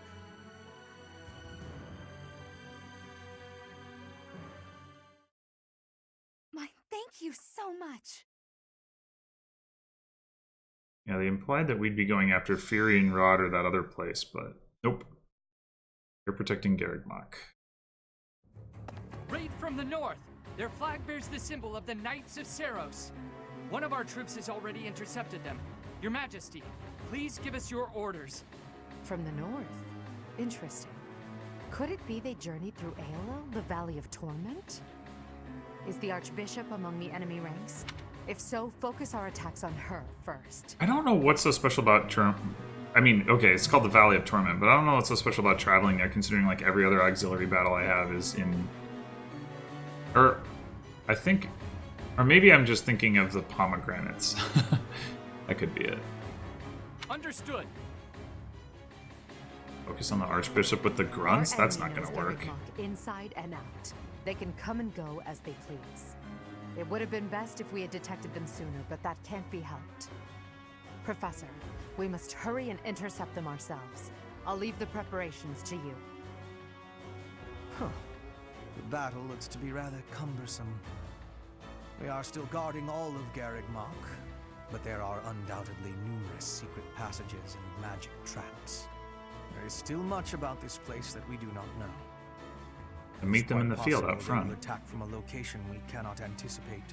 Thank you so much.
Yeah, they implied that we'd be going after Fury and Rod or that other place, but nope. They're protecting Garreg Mach.
Raid from the north! Their flag bears the symbol of the Knights of Seiros. One of our troops has already intercepted them. Your Majesty, please give us your orders.
From the north? Interesting. Could it be they journeyed through Aelel, the Valley of Torment? Is the Archbishop among the enemy ranks? If so, focus our attacks on her first.
I don't know what's so special about I mean, okay, it's called the Valley of Torment, but I don't know what's so special about traveling there, considering like every other auxiliary battle I have is in... Or, I think... Or maybe I'm just thinking of the pomegranates. That could be it.
Understood.
Focus on the Archbishop with the grunts?
Our
That's
enemy
not gonna
knows
work.
Garreg Mach inside and out. They can come and go as they please. It would have been best if we had detected them sooner, but that can't be helped. Professor, we must hurry and intercept them ourselves. I'll leave the preparations to you.
Huh. The battle looks to be rather cumbersome. We are still guarding all of Garreg Mach, but there are undoubtedly numerous secret passages and magic traps. There is still much about this place that we do not know.
And meet them in the field up
They
front.
will attack from a location we cannot anticipate.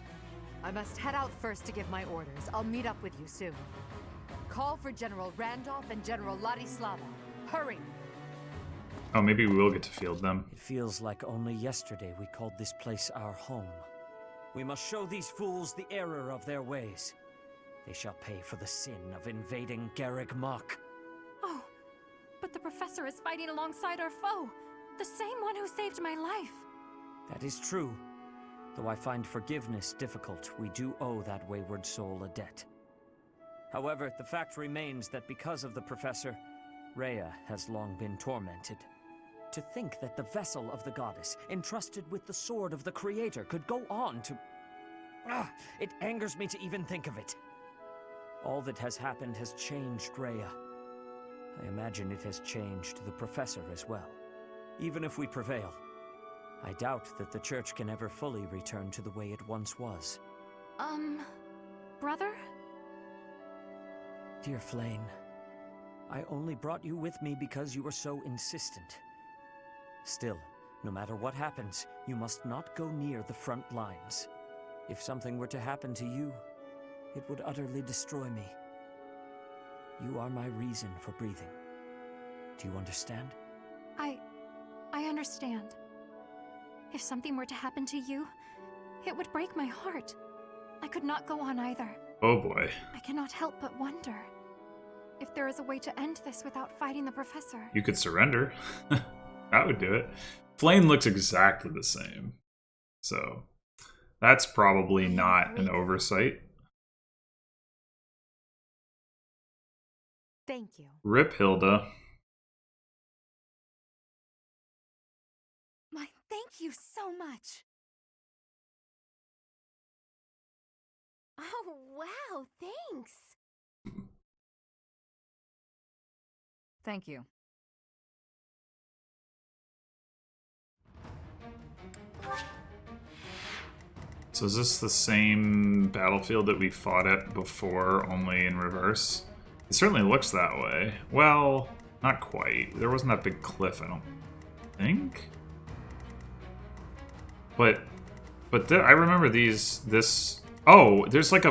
I must head out first to give my orders. I'll meet up with you soon. Call for General Randolph and General Ladislava. Hurry!
Oh, maybe we will get to field them.
It feels like only yesterday we called this place our home. We must show these fools the error of their ways. They shall pay for the sin of invading Garreg Mach.
Oh, but the professor is fighting alongside our foe. The same one who saved my life.
That is true. Though I find forgiveness difficult, we do owe that wayward soul a debt. However, the fact remains that because of the professor, Rhea has long been tormented. To think that the vessel of the goddess, entrusted with the sword of the Creator, could go on to... it angers me to even think of it. All that has happened has changed Rhea. I imagine it has changed the professor as well. Even if we prevail, I doubt that the Church can ever fully return to the way it once was.
Brother?
Dear Flame, I only brought you with me because you were so insistent. Still, no matter what happens, you must not go near the front lines. If something were to happen to you, it would utterly destroy me. You are my reason for breathing. Do you understand?
I understand. If something were to happen to you, it would break my heart. I could not go on either.
Oh boy.
I cannot help but wonder if there is a way to end this without fighting the professor.
You could surrender. That would do it. Flame looks exactly the same. So, that's probably not an oversight.
Thank you.
Rip Hilda.
Thank you so much.
Oh, wow, thanks.
Thank you.
So is this the same battlefield that we fought at before, only in reverse? It certainly looks that way. Well, not quite. There wasn't that big cliff, I don't think. But I remember this. Oh, there's like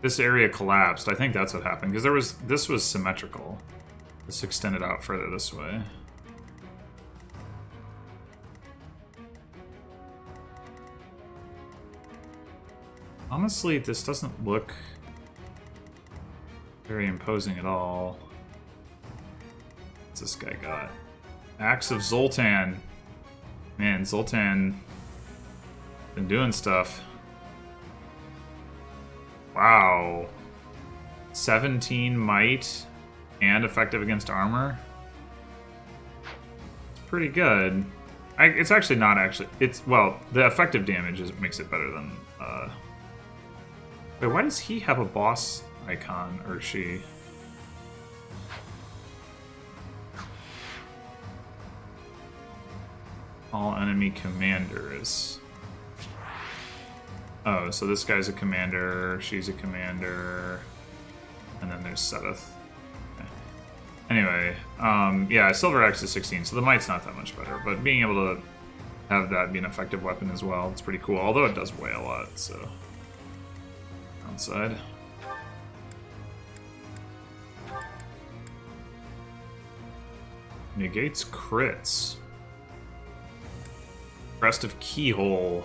this area collapsed. I think that's what happened because this was symmetrical. This extended out further this way. Honestly, this doesn't look very imposing at all. What's this guy got? Axe of Zoltan. Man, Zoltan been doing stuff. Wow. 17 might and effective against armor. It's pretty good. It's actually not actually. It's, well, the effective damage makes it better than. Wait, why does he have a boss icon, or she? All enemy commanders. Oh, so this guy's a commander, she's a commander, and then there's Seteth. Okay. Anyway, yeah, Silver Axe is 16, so the might's not that much better, but being able to have that be an effective weapon as well, it's pretty cool, although it does weigh a lot, so. Downside. Negates crits. Crest of Keyhole.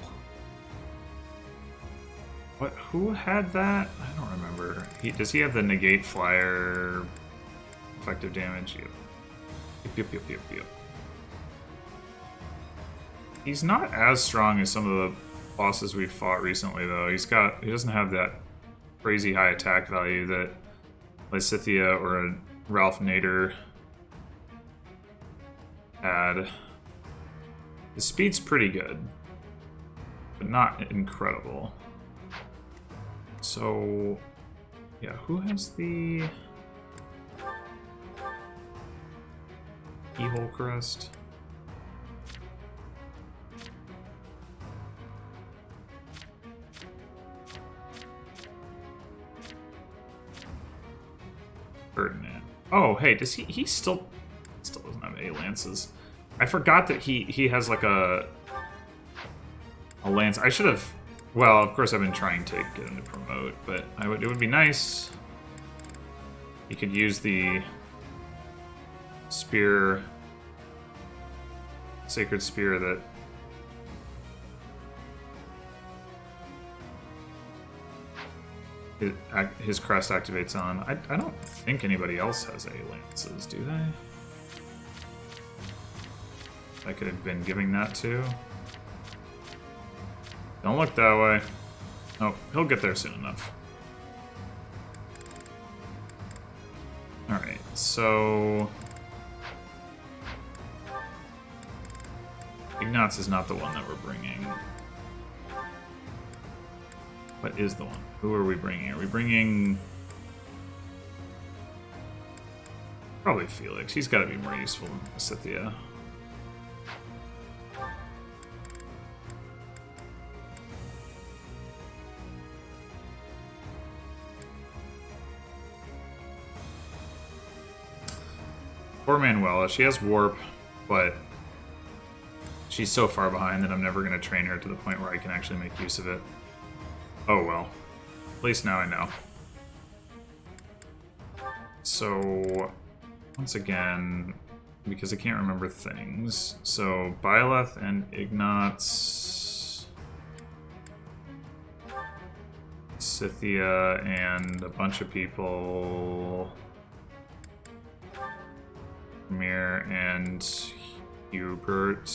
What? Who had that? I don't remember. Does he have the negate flyer effective damage? Yep. He's not as strong as some of the bosses we've fought recently, though. He doesn't have that crazy high attack value that Lysithea or a Ralph Nader had. His speed's pretty good, but not incredible. So, yeah, who has the Keyhole Crest? Ferdinand. Oh, hey, does he still doesn't have A lances? I forgot that he has like a lance. I should have. Well, of course I've been trying to get him to promote, but it would be nice. He could use the spear, sacred spear that. His crest activates on. I don't think anybody else has A lances, do they? I could have been giving that to. Don't look that way. Oh, he'll get there soon enough. Alright, so... Ignatz is not the one that we're bringing. What is the one? Who are we bringing? Are we bringing... Probably Felix. He's got to be more useful than Scythia. Poor Manuela. She has warp, but she's so far behind that I'm never going to train her to the point where I can actually make use of it. Oh well. At least now I know. So, once again, because I can't remember things, so Byleth and Ignatz, Scythia, and a bunch of people, Mir and Hubert.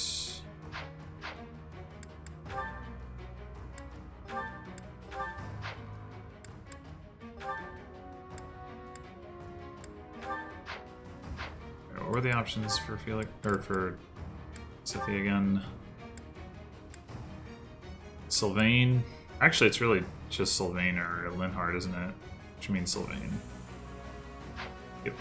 What were the options for Felix, or for Scythia again? Sylvain? Actually, it's really just Sylvain or Linhard, isn't it? Which means Sylvain. Yep.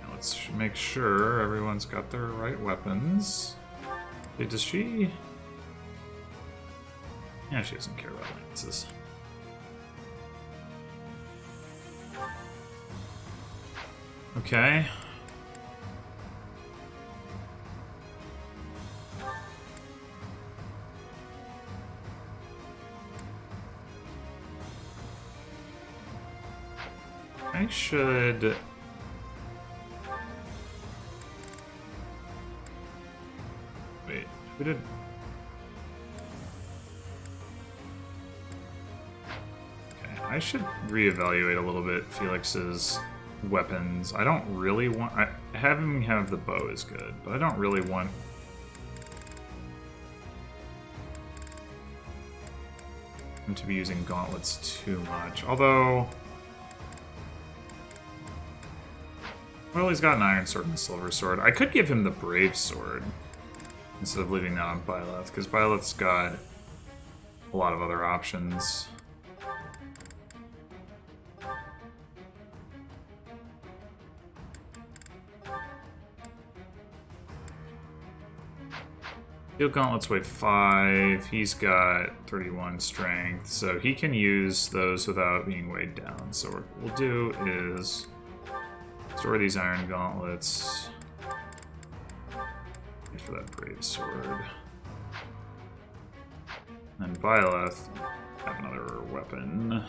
Now let's make sure everyone's got their right weapons. Hey, does she... Yeah, she doesn't care about lances. Okay. I should We did. Okay, I should reevaluate a little bit Felix's weapons. I don't really want... having him have the bow is good, but I don't really want... him to be using gauntlets too much. Although... well, he's got an iron sword and a silver sword. I could give him the brave sword instead of leaving that on Byleth, because Byleth's got a lot of other options. Steel gauntlets weigh 5. He's got 31 strength, so he can use those without being weighed down. So what we'll do is store these iron gauntlets. Wait for that brave sword. And Byleth have another weapon.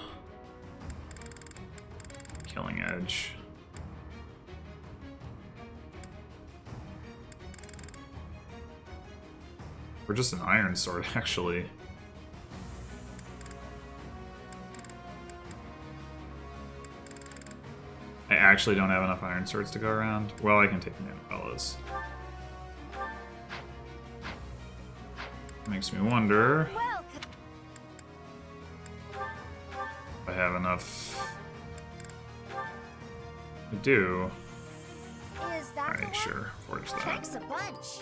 Killing Edge. Or just an iron sword, actually. I actually don't have enough iron swords to go around. Well, I can take Manifellas. Makes me wonder if I have enough to do. Alright, sure. Forge that.
Thanks a bunch.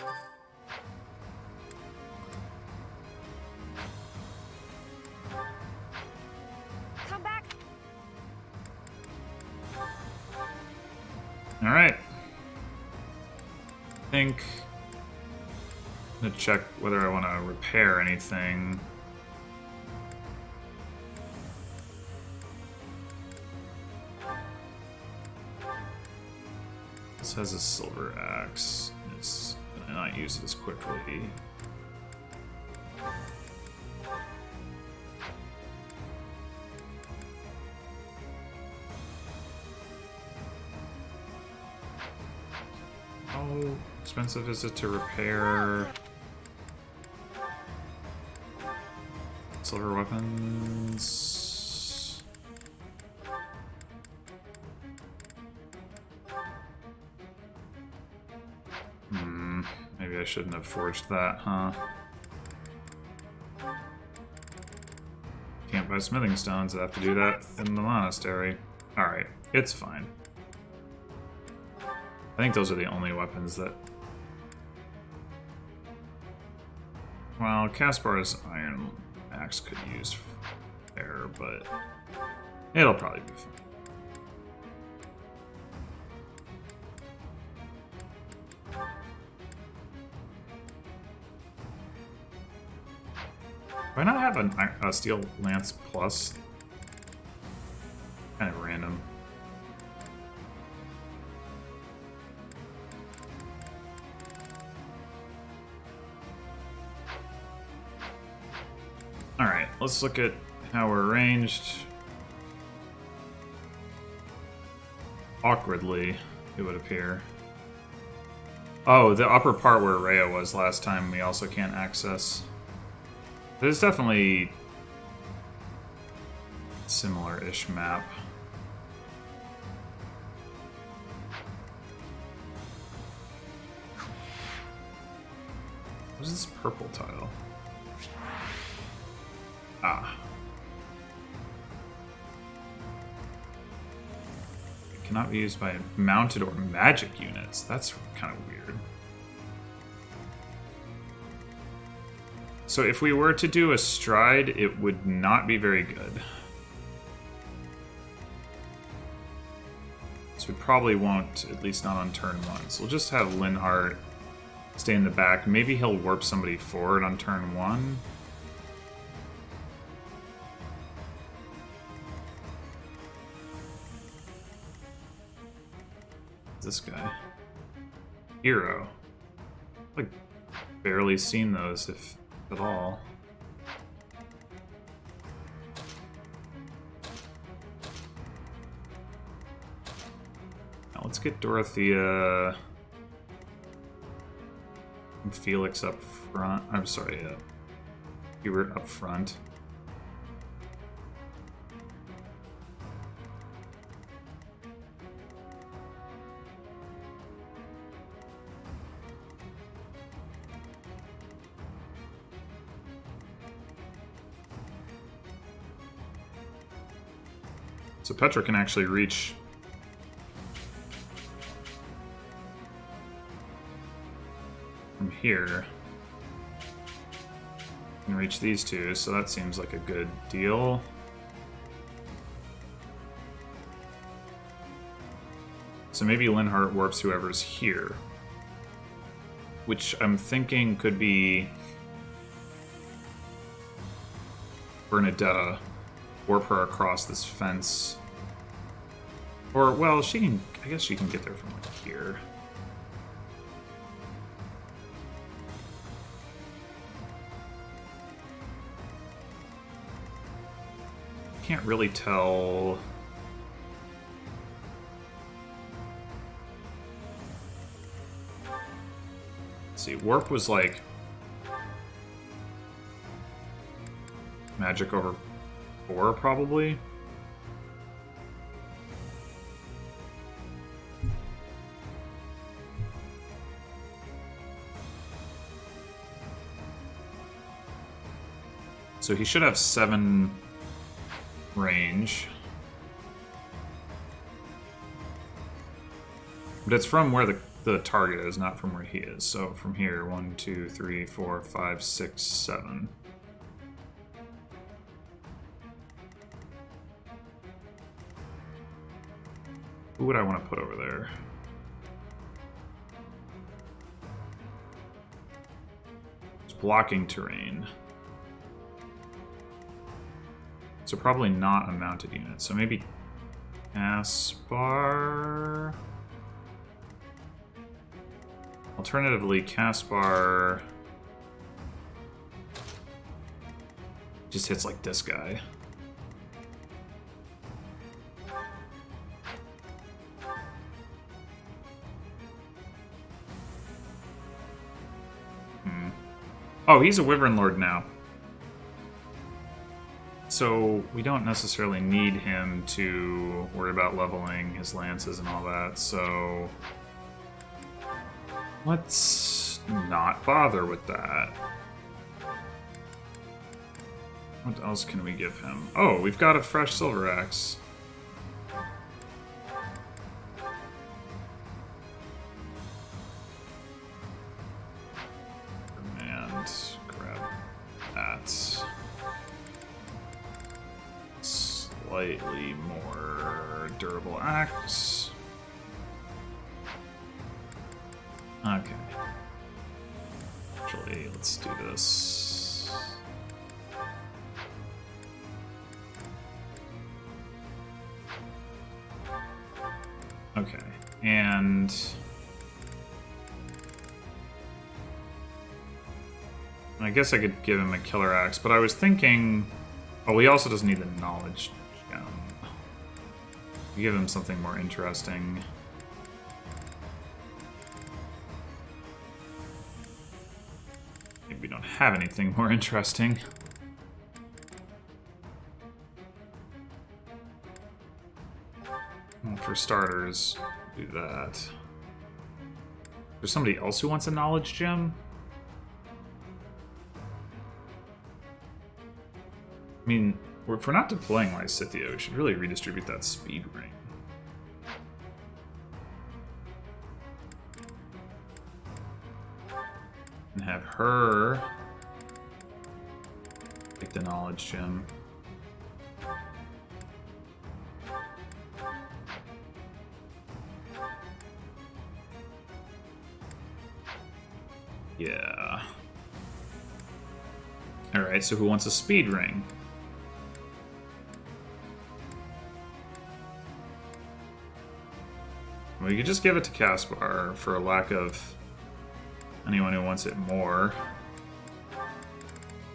Come back.
Alright. I think I'm gonna check whether I want to repair anything. This has a silver axe. It's gonna not use it as quickly. How expensive is it to repair silver weapons? Maybe I shouldn't have forged that, huh? Can't buy smithing stones, I have to do that in the monastery. Alright, it's fine. I think those are the only weapons that... well, Caspar's iron axe could use air, but it'll probably be fine. Why not have a steel lance plus? Kind of random. Alright, let's look at how we're arranged. Awkwardly, it would appear. Oh, the upper part where Rhea was last time we also can't access. There's definitely a similar-ish map. What is this purple tile? Ah. It cannot be used by mounted or magic units. That's kind of weird. So if we were to do a stride, it would not be very good. So we probably won't, at least not on turn 1. So we'll just have Linhardt stay in the back. Maybe he'll warp somebody forward on turn 1. This guy. Hero. Like, barely seen those, if at all. Now let's get Dorothea Felix up front. I'm sorry, Hubert up front. So Petra can actually reach from here. Can reach these two, so that seems like a good deal. So maybe Linhardt warps whoever's here. Which I'm thinking could be Bernadetta. Warp her across this fence. Or, well, she can... I guess she can get there from, like, here. Can't really tell... Let's see, Warp was, like... Magic over 4, probably? So he should have 7 range. But it's from where the target is, not from where he is. So from here, 1, 2, 3, 4, 5, 6, 7. Who would I want to put over there? It's blocking terrain. So probably not a mounted unit. So maybe Caspar. Alternatively, Caspar just hits like this guy. Oh, he's a Wyvern Lord now. So we don't necessarily need him to worry about leveling his lances and all that, so let's not bother with that. What else can we give him? Oh, we've got a fresh Silver Axe. And grab that. Slightly more durable axe. Okay. Actually, let's do this. Okay, and I guess I could give him a killer axe, but I was thinking, oh, he also doesn't need the knowledge gem. Give him something more interesting. Maybe we don't have anything more interesting. Well, for starters, do that. There's somebody else who wants a knowledge gem? I mean, if we're not deploying Lysithea, we should really redistribute that speed ring. And have her take the knowledge gem. Yeah. Alright, so who wants a speed ring? We could just give it to Caspar for a lack of anyone who wants it more.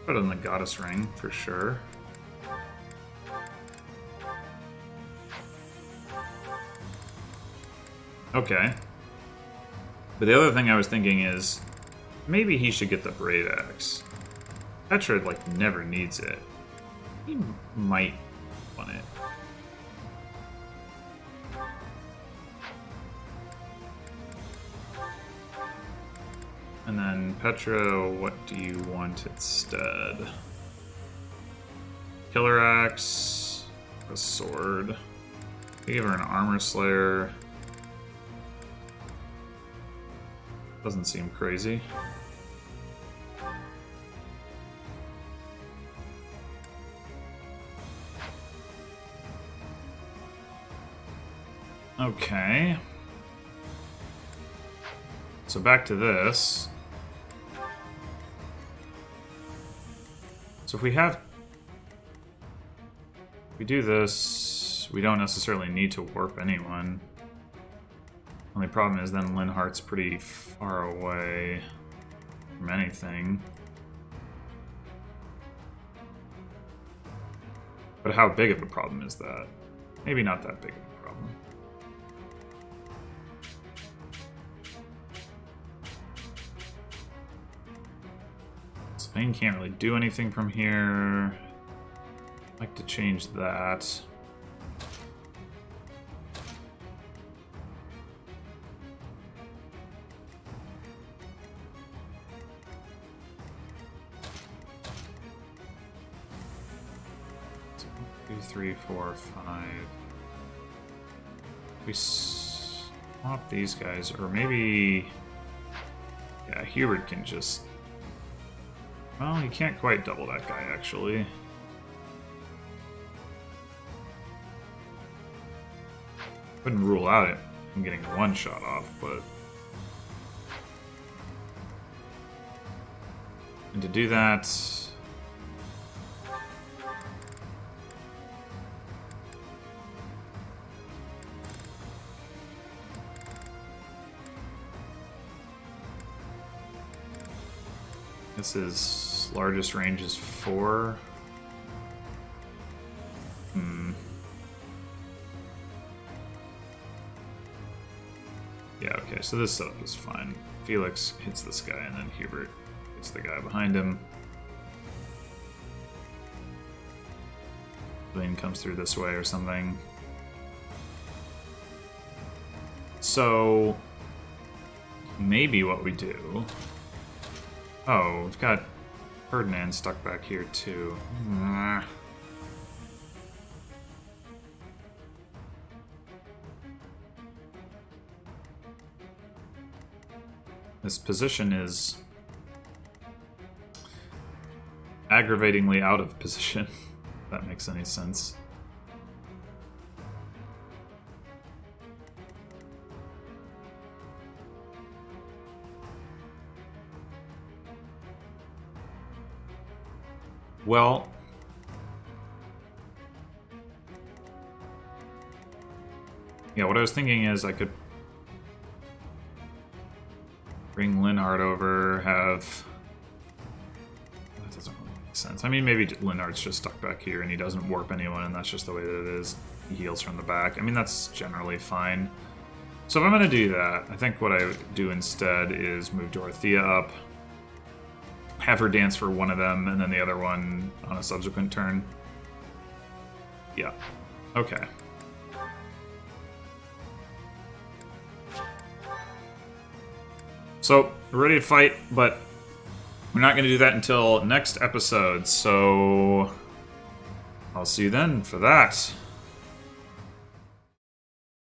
Better than the Goddess Ring, for sure. Okay. But the other thing I was thinking is, Maybe he should get the Brave Axe. Petra, like, never needs it. He might want it. And then Petra, what do you want instead? Killer Axe, a sword. Give her an Armor Slayer. Doesn't seem crazy. Okay. So back to this. So if we do this, we don't necessarily need to warp anyone. Only problem is then Linhart's pretty far away from anything. But how big of a problem is that? Maybe not that big of a problem. Spain can't really do anything from here. I'd like to change that. So, 2, 3, 4, 5. We swap these guys, or maybe... Yeah, Hubert can just... Well, he can't quite double that guy, actually. Couldn't rule out it from getting one shot off, but... And to do that... This is largest range is 4. Yeah, okay, so this setup is fine. Felix hits this guy, and then Hubert hits the guy behind him. Lane comes through this way or something. So maybe what we do... Oh, we've got Ferdinand stuck back here too. This position is aggravatingly out of position, if that makes any sense. Well, yeah, what I was thinking is I could bring Linhart over, have... That doesn't really make sense. I mean, maybe Linhart's just stuck back here and he doesn't warp anyone and that's just the way that it is. He heals from the back. I mean, that's generally fine. So if I'm going to do that, I think what I would do instead is move Dorothea up, have her dance for one of them, and then the other one on a subsequent turn. Yeah. Okay. So, we're ready to fight, but we're not going to do that until next episode, so I'll see you then for that.